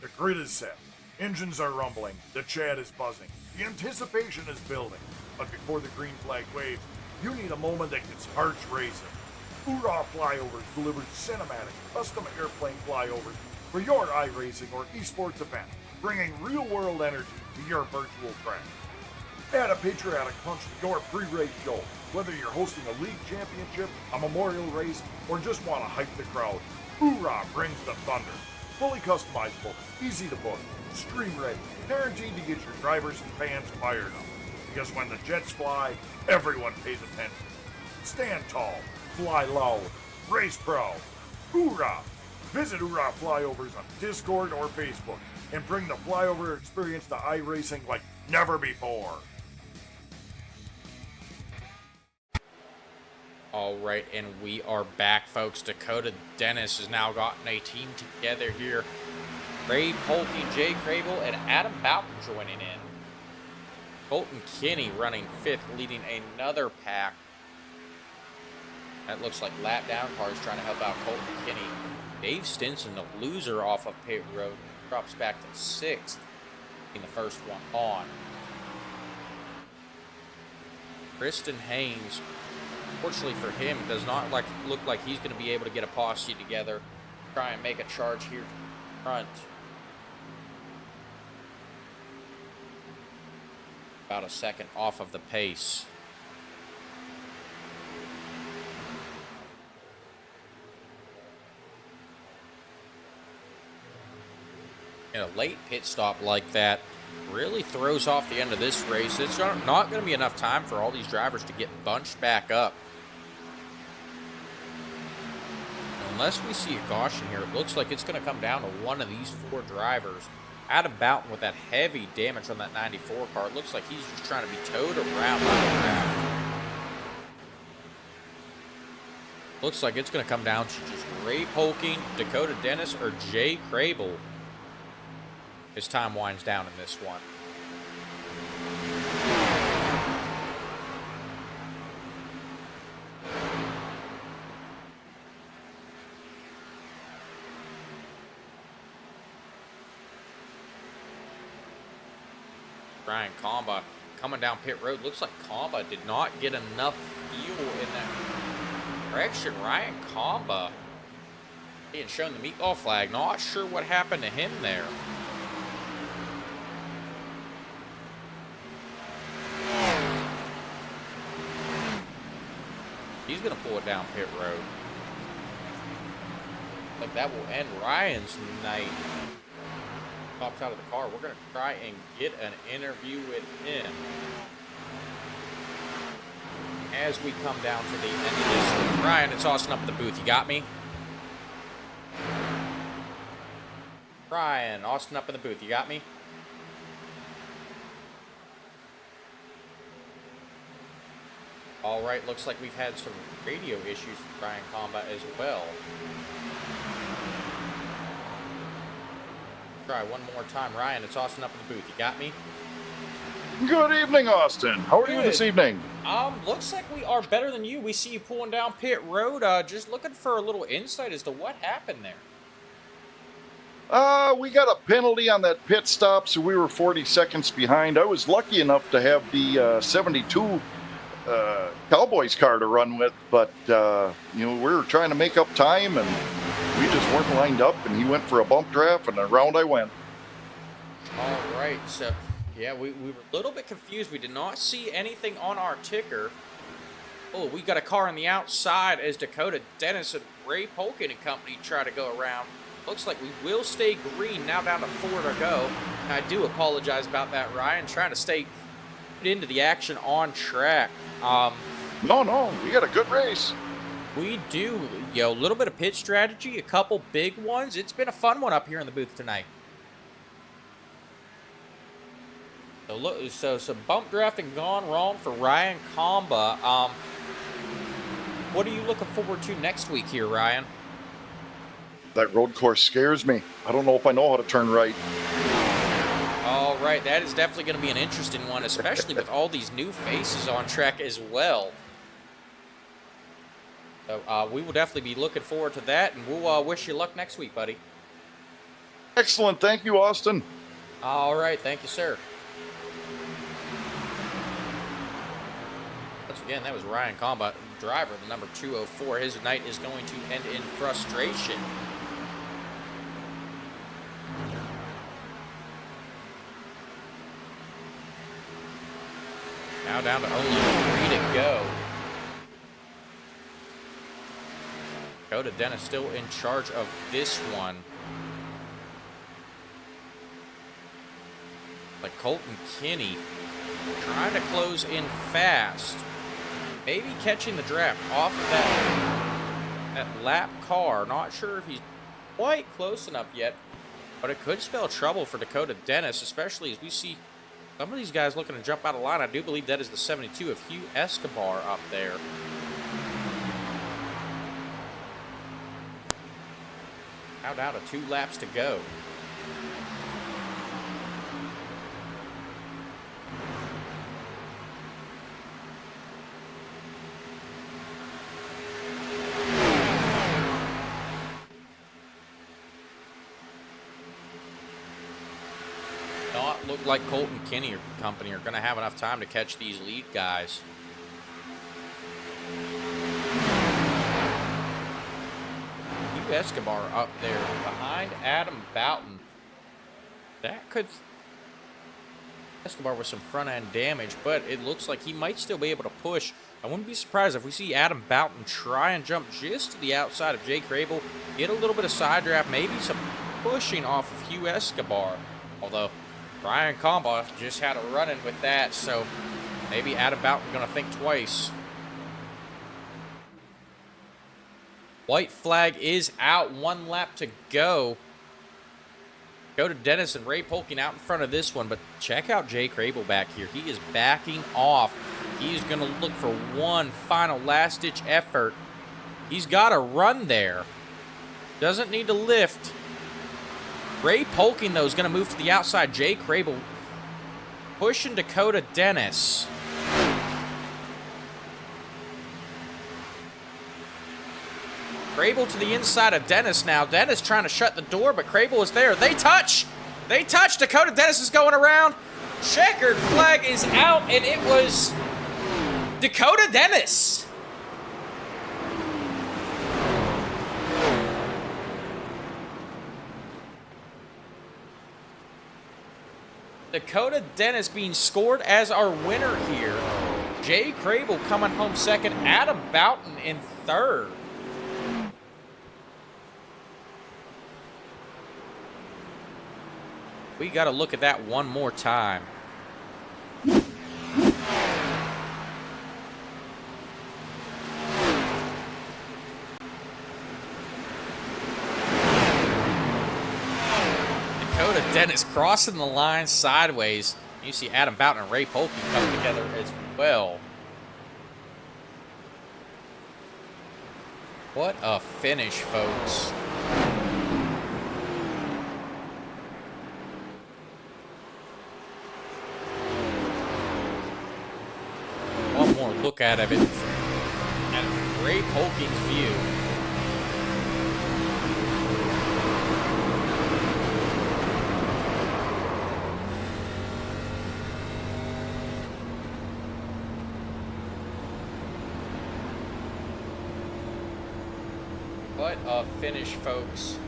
Speaker 2: The grid is set. Engines are rumbling. The chat is buzzing. The anticipation is building. But before the green flag waves, you need a moment that gets hearts racing. Hoorah Flyovers delivers cinematic, custom airplane flyovers for your iRacing or esports event, bringing real-world energy to your virtual track. Add a patriotic punch to your pre-race show. Whether you're hosting a league championship, a memorial race, or just want to hype the crowd, Hoorah brings the thunder. Fully customizable, easy to book, stream ready, guaranteed to get your drivers and fans fired up. Because when the jets fly, everyone pays attention. Stand tall, fly loud, race proud. Hoorah! Visit Hoorah Flyovers on Discord or Facebook and bring the flyover experience to iRacing like never before.
Speaker 1: All right, and we are back, folks. Dakota Dennis has now gotten a team together here. Ray Polkey, Jay Crable, and Adam Boughton joining in. Colton Kinney running 5th, leading another pack. That looks like lap down cars trying to help out Colton Kinney. Dave Stinson, the loser off of pit road, drops back to 6th in the first one on. Kristen Haynes, fortunately for him, does not look like he's going to be able to get a posse together. Try and make a charge here front. About a second off of the pace. And a late pit stop like that really throws off the end of this race. It's not going to be enough time for all these drivers to get bunched back up. Unless we see a caution here, it looks like it's going to come down to one of these 4 drivers. Adam Boughton with that heavy damage on that 94 car. It looks like he's just trying to be towed around by the draft. Looks like it's going to come down to just Ray Polking, Dakota Dennis, or Jay Crable as time winds down in this one. Ryan Comba coming down pit road. Looks like Comba did not get enough fuel in that correction. Ryan Comba being shown the meatball flag. Not sure what happened to him there. He's going to pull it down pit road. Like that will end Ryan's night. Pops out of the car. We're going to try and get an interview with him as we come down to the end of this. Ryan, it's Austin up at the booth. You got me? Ryan, Austin up in the booth. You got me? All right, looks like we've had some radio issues with Ryan Comba as well. Try one more time. Ryan, it's Austin up in the booth. You got me?
Speaker 3: Good evening, Austin. How are you this evening?
Speaker 1: Looks like we are better than you. We see you pulling down pit road. Just looking for a little insight as to what happened there.
Speaker 3: We got a penalty on that pit stop, so we were 40 seconds behind. I was lucky enough to have the 72 Cowboys car to run with, but we were trying to make up time, and we just weren't lined up, and he went for a bump draft, and around I went.
Speaker 1: All right, so yeah, we were a little bit confused. We did not see anything on our ticker. Oh, we got a car on the outside as Dakota Dennis and Ray Polkin and company try to go around. Looks like we will stay green, now down to 4 to go. I do apologize about that, Ryan, trying to stay into the action on track.
Speaker 3: No, we got a good race.
Speaker 1: We do, a little bit of pit strategy, a couple big ones. It's been a fun one up here in the booth tonight. So some bump drafting gone wrong for Ryan Comba. What are you looking forward to next week here, Ryan?
Speaker 3: That road course scares me. I don't know if I know how to turn right.
Speaker 1: All right, that is definitely going to be an interesting one, especially with all these new faces on track as well. So we will definitely be looking forward to that, and we'll wish you luck next week, buddy.
Speaker 3: Excellent. Thank you, Austin.
Speaker 1: All right. Thank you, sir. Once again, that was Ryan Comba, driver, the number 204. His night is going to end in frustration. Now down to only 3 to go. Dakota Dennis still in charge of this one. Like Colton Kinney trying to close in fast. Maybe catching the draft off of that lap car. Not sure if he's quite close enough yet, but it could spell trouble for Dakota Dennis, especially as we see Some of these guys looking to jump out of line. I do believe that is the 72 of Hugh Escobar up there. Now down to 2 laps to go. Not look like Colton Kinney or company are going to have enough time to catch these lead guys. Hugh Escobar up there behind Adam Boughton. That could... Escobar with some front end damage, but it looks like he might still be able to push. I wouldn't be surprised if we see Adam Boughton try and jump just to the outside of Jake Rabel, get a little bit of side draft, maybe some pushing off of Hugh Escobar. Although Brian Comba just had a run-in with that, so maybe Adam Boughton going to think twice. White flag is out. 1 lap to go. Go to Dennis and Ray Polking out in front of this one, but check out Jake Rabel back here. He is backing off. He's going to look for one final last-ditch effort. He's got a run there. Doesn't need to lift. Ray Polking, though, is going to move to the outside. Jake Rabel pushing Dakota Dennis. Rabel to the inside of Dennis now. Dennis trying to shut the door, but Crable is there. They touch. They touch. Dakota Dennis is going around. Checkered flag is out, and it was Dakota Dennis. Dakota Dennis being scored as our winner here. Jay Crable coming home second. Adam Boughton in third. We got to look at that one more time. Dakota Dennis crossing the line sideways. You see Adam Boughton and Ray Polky come together as well. What a finish, folks. One more look at it from Ray Polking's view. What a finish, folks.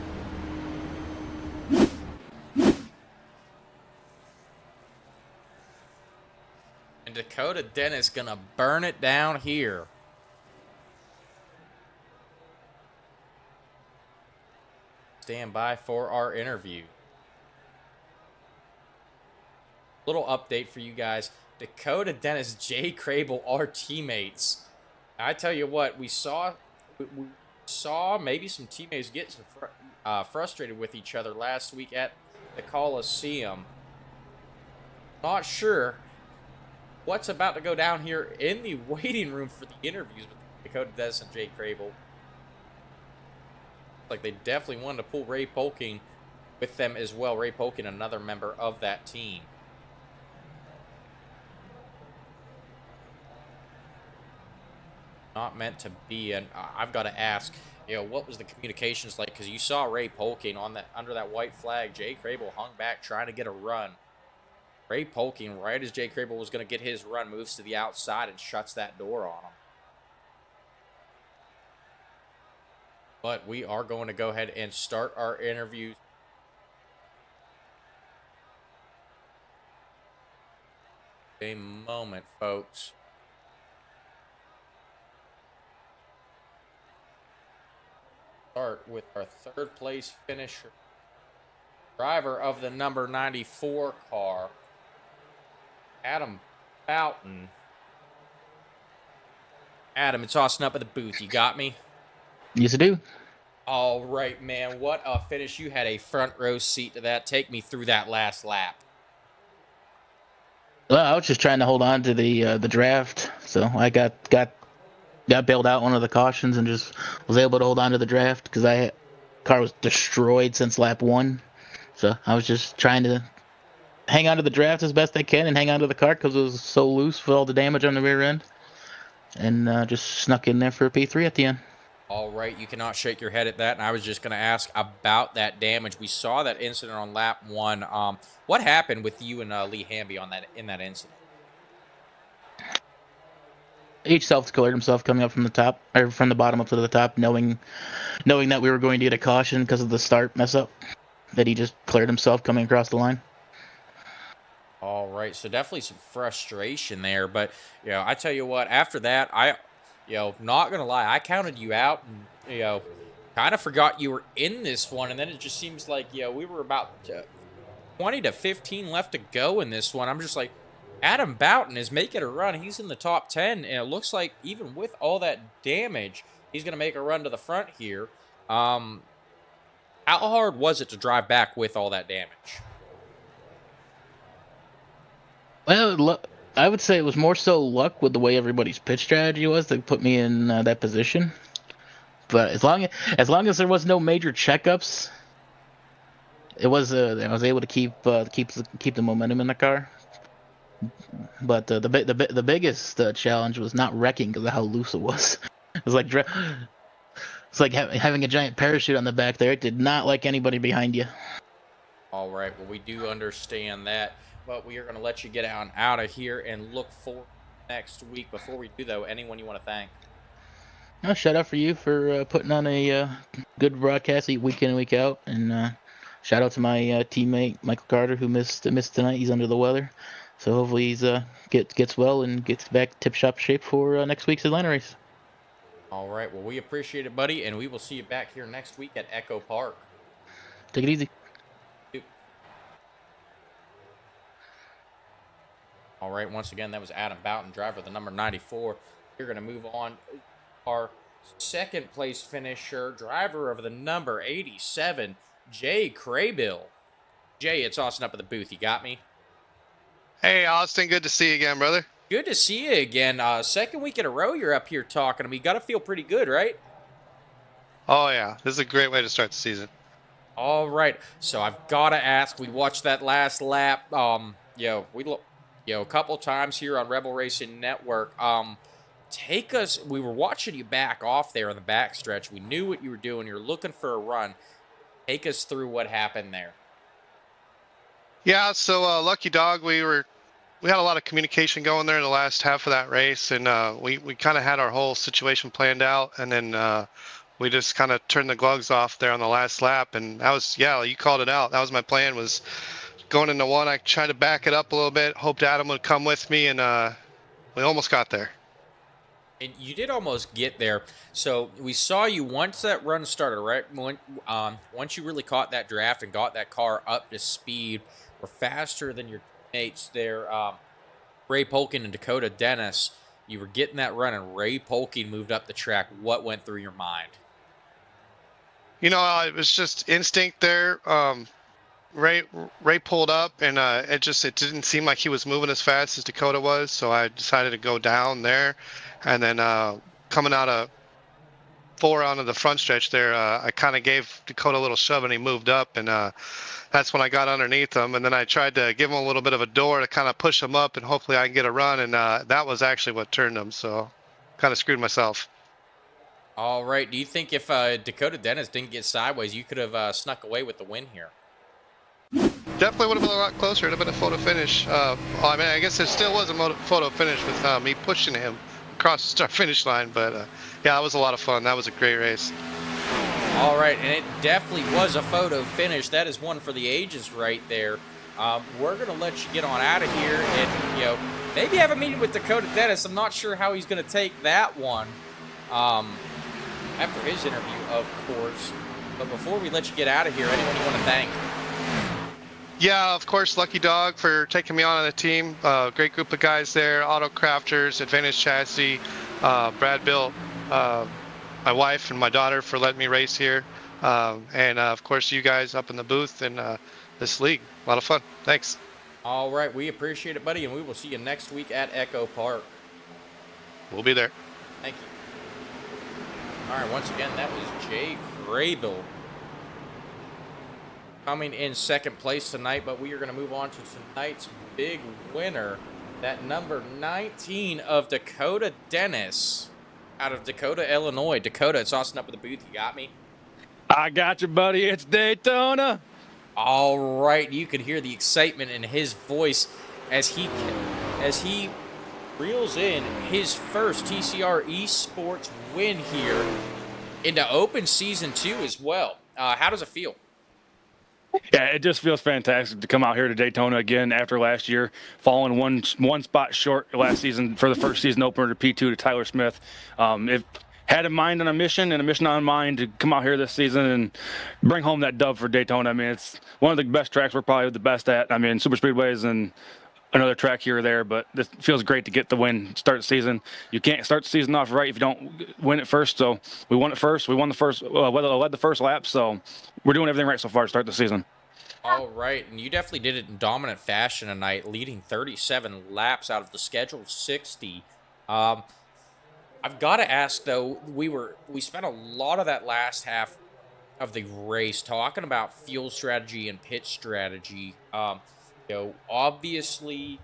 Speaker 1: And Dakota Dennis gonna burn it down here. Stand by for our interview. Little update for you guys. Dakota Dennis, Jay Crable are teammates. I tell you what, we saw maybe some teammates get frustrated with each other last week at the Coliseum. Not sure what's about to go down here in the waiting room for the interviews with Dakota Dennis and Jay Crable. Like they definitely wanted to pull Ray Polking with them as well. Ray Polking, another member of that team. Not meant to be, and I've got to ask, you know, what was the communications like? Because you saw Ray Polking on that under that white flag. Jay Crable hung back trying to get a run. Ray Polking, right as Jay Crable was going to get his run, moves to the outside and shuts that door on him. But we are going to go ahead and start our interview. A moment, folks. Start with our third place finisher, driver of the number 94 car, Adam Boughton. Adam, it's Austin up at the booth. You got me?
Speaker 4: Yes, I do.
Speaker 1: All right, man. What a finish. You had a front row seat to that. Take me through that last lap.
Speaker 4: Well, I was just trying to hold on to the draft, so I got bailed out one of the cautions and just was able to hold on to the draft because car was destroyed since lap 1. So I was just trying to hang on to the draft as best I can and hang on to the car because it was so loose with all the damage on the rear end, and just snuck in there for a P3 at the end.
Speaker 1: All right, you cannot shake your head at that, and I was just going to ask about that damage. We saw that incident on lap 1. What happened with you and Lee Hamby in that incident?
Speaker 4: Each self-declared himself coming up from the top, or from the bottom up to the top, knowing that we were going to get a caution because of the start mess up. That he just cleared himself coming across the line.
Speaker 1: All right, so definitely some frustration there, but I tell you what, after that, not gonna lie, I counted you out, and kind of forgot you were in this one, and then it just seems like we were about 20 to 15 left to go in this one. I'm just like, Adam Boughton is making a run. He's in the top 10, and it looks like even with all that damage, he's gonna make a run to the front here. How hard was it to drive back with all that damage?
Speaker 4: Well, I would say it was more so luck with the way everybody's pitch strategy was that put me in that position. But as long as there was no major checkups, I was able to keep the momentum in the car. But the biggest challenge was not wrecking because of how loose it was. It's like having a giant parachute on the back there. It did not like anybody behind you.
Speaker 1: All right, well, we do understand that, but we are going to let you get out of here and look for next week. Before we do, though, anyone you want to thank?
Speaker 4: No, shout out for you for putting on a good broadcast week in and week out, and shout out to my teammate Michael Carter who missed tonight. He's under the weather, so hopefully he's gets well and gets back tip-top shape for next week's Atlanta race.
Speaker 1: All right, well, we appreciate it, buddy, and we will see you back here next week at Echo Park.
Speaker 4: Take it easy.
Speaker 1: All right, once again, that was Adam Boughton, driver of the number 94. We're going to move on. Our second place finisher, driver of the number 87, Jay Craybill. Jay, it's Austin up at the booth. You got me?
Speaker 5: Hey, Austin. Good to see you again, brother.
Speaker 1: Good to see you again. Second week in a row you're up here talking to me. Got to feel pretty good, right?
Speaker 5: Oh, yeah. This is a great way to start the season.
Speaker 1: All right. So I've got to ask, we watched that last lap. A couple times here on Rebel Racing Network. We were watching you back off there in the backstretch. We knew what you were doing. You're looking for a run. Take us through what happened there.
Speaker 5: Yeah, so Lucky Dog, we had a lot of communication going there in the last half of that race, and we kind of had our whole situation planned out, and then we just kind of turned the gloves off there on the last lap, and that was, you called it out. That was my plan, was going into one, I tried to back it up a little bit, hoped Adam would come with me, and we almost got there.
Speaker 1: And you did almost get there. So we saw you once that run started, right? Once you really caught that draft and got that car up to speed, or faster than your teammates there, Ray Polkin and Dakota Dennis, you were getting that run, and Ray Polkin moved up the track. What went through your mind?
Speaker 5: It was just instinct there. Ray pulled up, and it didn't seem like he was moving as fast as Dakota was, so I decided to go down there, and then coming out of 4 onto the front stretch there, I kind of gave Dakota a little shove, and he moved up, and that's when I got underneath him, and then I tried to give him a little bit of a door to kind of push him up, and hopefully I can get a run, and that was actually what turned him, so kind of screwed myself.
Speaker 1: All right, do you think if Dakota Dennis didn't get sideways, you could have snuck away with the win here?
Speaker 5: Definitely would have been a lot closer. It would have been a photo finish. I guess there still was a photo finish with me pushing him across the start-finish line. But, that was a lot of fun. That was a great race.
Speaker 1: All right, and it definitely was a photo finish. That is one for the ages right there. We're going to let you get on out of here and, maybe have a meeting with Dakota Dennis. I'm not sure how he's going to take that one after his interview, of course. But before we let you get out of here, anyone you want to thank?
Speaker 5: Yeah, of course, Lucky Dog for taking me on the team. Great group of guys there. Auto Crafters, Advantage Chassis, Brad Bill, my wife and my daughter for letting me race here. And, of course, you guys up in the booth and this league. A lot of fun. Thanks.
Speaker 1: All right, we appreciate it, buddy, and we will see you next week at Echo Park.
Speaker 5: We'll be there.
Speaker 1: Thank you. All right, once again, that was Jay Grable coming in second place tonight, but we are going to move on to tonight's big winner, that number 19 of Dakota Dennis out of Dakota, Illinois. Dakota, it's Austin up at the booth. You got me?
Speaker 6: I got you, buddy. It's Daytona.
Speaker 1: All right, you can hear the excitement in his voice as he reels in his first TCR Esports win here into Open Season 2 as well. How does it feel?
Speaker 6: Yeah, it just feels fantastic to come out here to Daytona again after last year, falling one spot short last season for the first season opener to P2 to Tyler Smith. It had in mind on a mission and a mission on mind to come out here this season and bring home that dub for Daytona. I mean, it's one of the best tracks we're probably the best at. I mean, super speedways and another track here or there, but this feels great to get the win, start the season. You can't start the season off right if you don't win it first. So we won it first. We won the first, led the first lap. So we're doing everything right so far to start the season.
Speaker 1: All right, and you definitely did it in dominant fashion tonight, leading 37 laps out of the scheduled 60. I've got to ask though, we spent a lot of that last half of the race talking about fuel strategy and pit strategy. Obviously,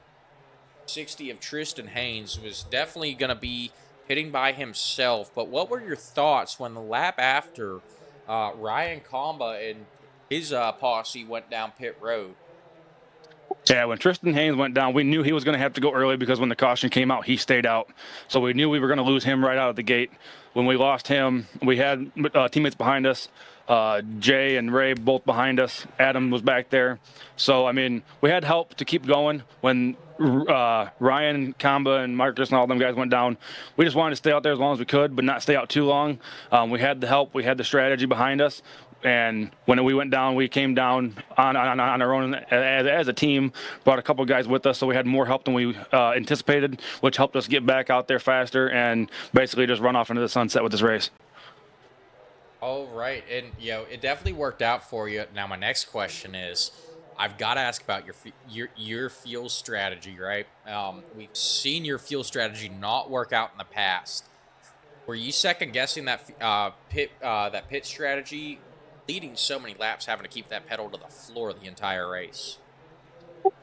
Speaker 1: 60 of Tristan Haynes was definitely going to be hitting by himself. But what were your thoughts when the lap after Ryan Kamba and his posse went down pit road?
Speaker 6: Yeah, when Tristan Haynes went down, we knew he was going to have to go early because when the caution came out, he stayed out. So we knew we were going to lose him right out of the gate. When we lost him, we had teammates behind us, Jay and Ray both behind us. Adam was back there. So, I mean, we had help to keep going. When Ryan, Kamba, and Marcus and all them guys went down, we just wanted to stay out there as long as we could, but not stay out too long. We had the help. We had the strategy behind us. And when we went down, we came down on our own as a team, brought a couple of guys with us, so we had more help than we anticipated, which helped us get back out there faster and basically just run off into the sunset with this race.
Speaker 1: All right, and it definitely worked out for you. Now, my next question is, I've got to ask about your fuel strategy, right? We've seen your fuel strategy not work out in the past. Were you second guessing that pit strategy, leading so many laps, having to keep that pedal to the floor the entire race?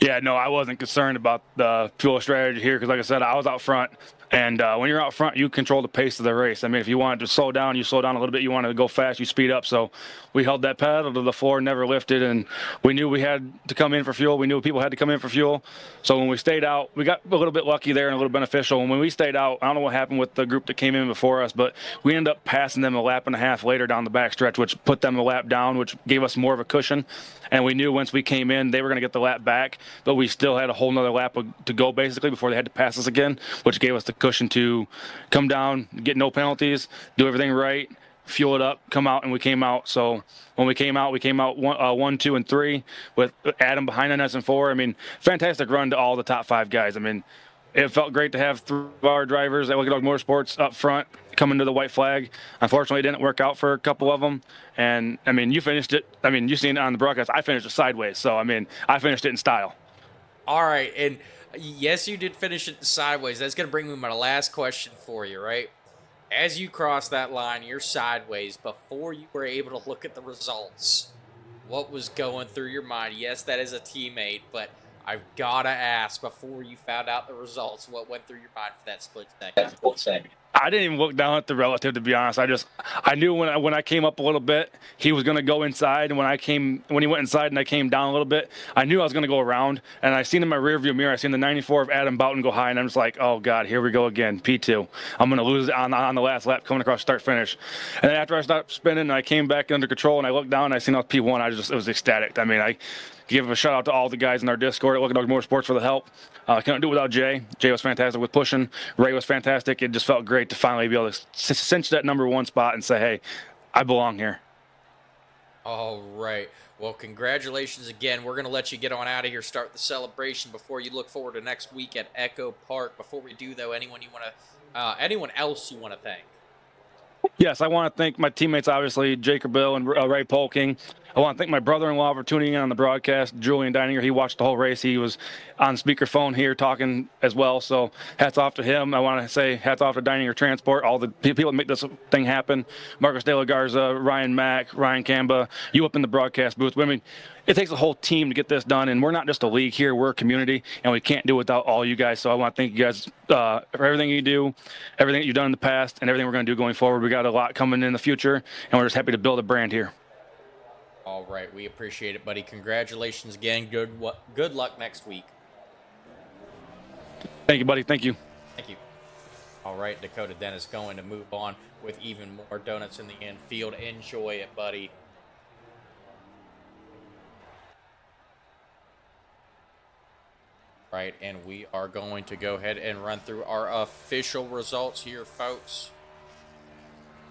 Speaker 6: Yeah, no, I wasn't concerned about the fuel strategy here because, like I said, I was out front. And when you're out front, you control the pace of the race. I mean, if you wanted to slow down, you slow down a little bit. You wanted to go fast, you speed up. So we held that pedal to the floor, never lifted. And we knew we had to come in for fuel. We knew people had to come in for fuel. So when we stayed out, we got a little bit lucky there and a little beneficial. And when we stayed out, I don't know what happened with the group that came in before us, but we ended up passing them a lap and a half later down the backstretch, which put them a lap down, which gave us more of a cushion. And we knew once we came in, they were going to get the lap back, but we still had a whole nother lap to go basically before they had to pass us again, which gave us the cushion to come down, get no penalties, do everything right, fuel it up, come out, and we came out. So when we came out 1, 2, and 3 with Adam behind us and 4. I mean, fantastic run to all the top 5 guys. I mean, it felt great to have 3 of our drivers at Wicked Dog Motorsports up front coming to the white flag. Unfortunately, it didn't work out for a couple of them. And, I mean, you finished it. I mean, you seen it on the broadcast. I finished it sideways. So, I mean, I finished it in style.
Speaker 1: All right, and yes, you did finish it sideways. That's going to bring me to my last question for you, right? As you cross that line, you're sideways. Before you were able to look at the results, what was going through your mind? Yes, that is a teammate, but I've got to ask, before you found out the results, what went through your mind for that split second?
Speaker 6: I didn't even look down at the relative, to be honest. I knew when I came up a little bit, he was going to go inside. And when he went inside and I came down a little bit, I knew I was going to go around. And I seen in my rearview mirror, I seen the 94 of Adam Boughton go high, and I'm just like, oh God, here we go again, P2. I'm going to lose it on the last lap coming across start finish. And then after I stopped spinning, and I came back under control, and I looked down, and I seen I was P1. It was ecstatic. I mean, I give a shout out to all the guys in our Discord at Wicked Dog Motorsports for the help. I couldn't do it without Jay. Jay was fantastic with pushing. Ray was fantastic. It just felt great to finally be able to cinch that number 1 spot and say, hey, I belong here.
Speaker 1: All right. Well, congratulations again. We're going to let you get on out of here, start the celebration before you look forward to next week at Echo Park. Before we do, though, anyone else you want to thank?
Speaker 6: Yes, I want to thank my teammates, obviously, Jacob Bill and Ray Polking. I want to thank my brother-in-law for tuning in on the broadcast, Julian Dininger. He watched the whole race. He was on speakerphone here talking as well. So hats off to him. I want to say hats off to Dininger Transport, all the people that make this thing happen. Marcus De La Garza, Ryan Mack, Ryan Camba, you up in the broadcast booth. I mean, it takes a whole team to get this done, and we're not just a league here. We're a community, and we can't do it without all you guys. So I want to thank you guys for everything you do, everything that you've done in the past, and everything we're going to do going forward. We got a lot coming in the future, and we're just happy to build a brand here.
Speaker 1: All right, we appreciate it, buddy. Congratulations again. Good luck next week.
Speaker 6: Thank you, buddy. Thank you.
Speaker 1: Thank you. All right, Dakota Dennis going to move on with even more donuts in the infield. Enjoy it, buddy. Right, and we are going to go ahead and run through our official results here, folks.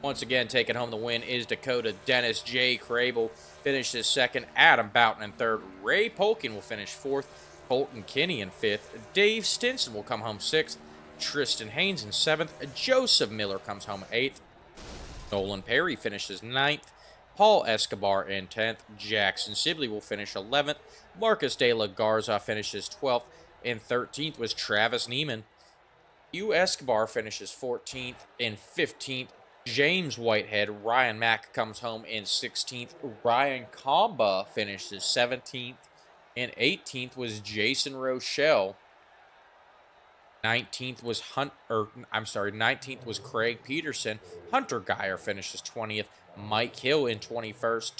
Speaker 1: Once again, taking home the win is Dakota Dennis. Jay Crable finishes second. Adam Boughton in third. Ray Polkin will finish fourth. Colton Kinney in fifth. Dave Stinson will come home sixth. Tristan Haynes in seventh. Joseph Miller comes home eighth. Nolan Perry finishes ninth. Paul Escobar in 10th. Jackson Sibley will finish 11th. Marcus De La Garza finishes 12th. In 13th was Travis Neiman. U. Escobar finishes 14th. In 15th, James Whitehead. Ryan Mack comes home in 16th. Ryan Comba finishes 17th. In 18th was Jason Rochelle. 19th was 19th was Craig Peterson. Hunter Geyer finishes 20th. Mike Hill in 21st.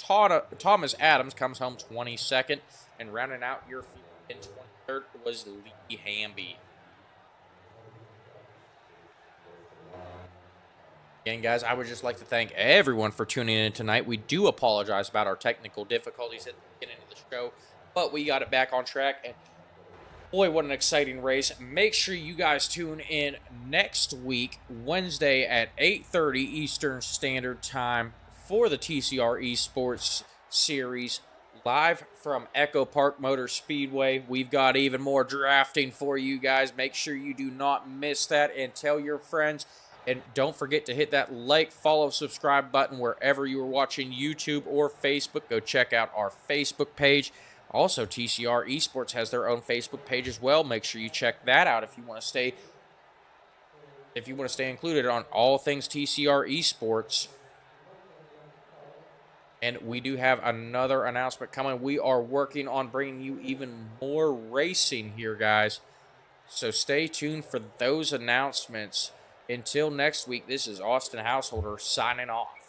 Speaker 1: Thomas Adams comes home 22nd. And rounding out your field in 23rd was Lee Hamby. Again, guys, I would just like to thank everyone for tuning in tonight. We do apologize about our technical difficulties at the beginning of the show, but we got it back on track. And boy, what an exciting race. Make sure you guys tune in next week, Wednesday at 8:30 Eastern Standard Time for the TCR Esports Series, live from Echo Park Motor Speedway. We've got even more drafting for you guys. Make sure you do not miss that, and tell your friends. And don't forget to hit that like, follow, subscribe button wherever you are watching YouTube or Facebook. Go check out our Facebook page. Also, TCR Esports has their own Facebook page as well. Make sure you check that out if you want to stay included on all things TCR Esports. And we do have another announcement coming. We are working on bringing you even more racing here, guys. So stay tuned for those announcements. Until next week, this is Austin Householder signing off.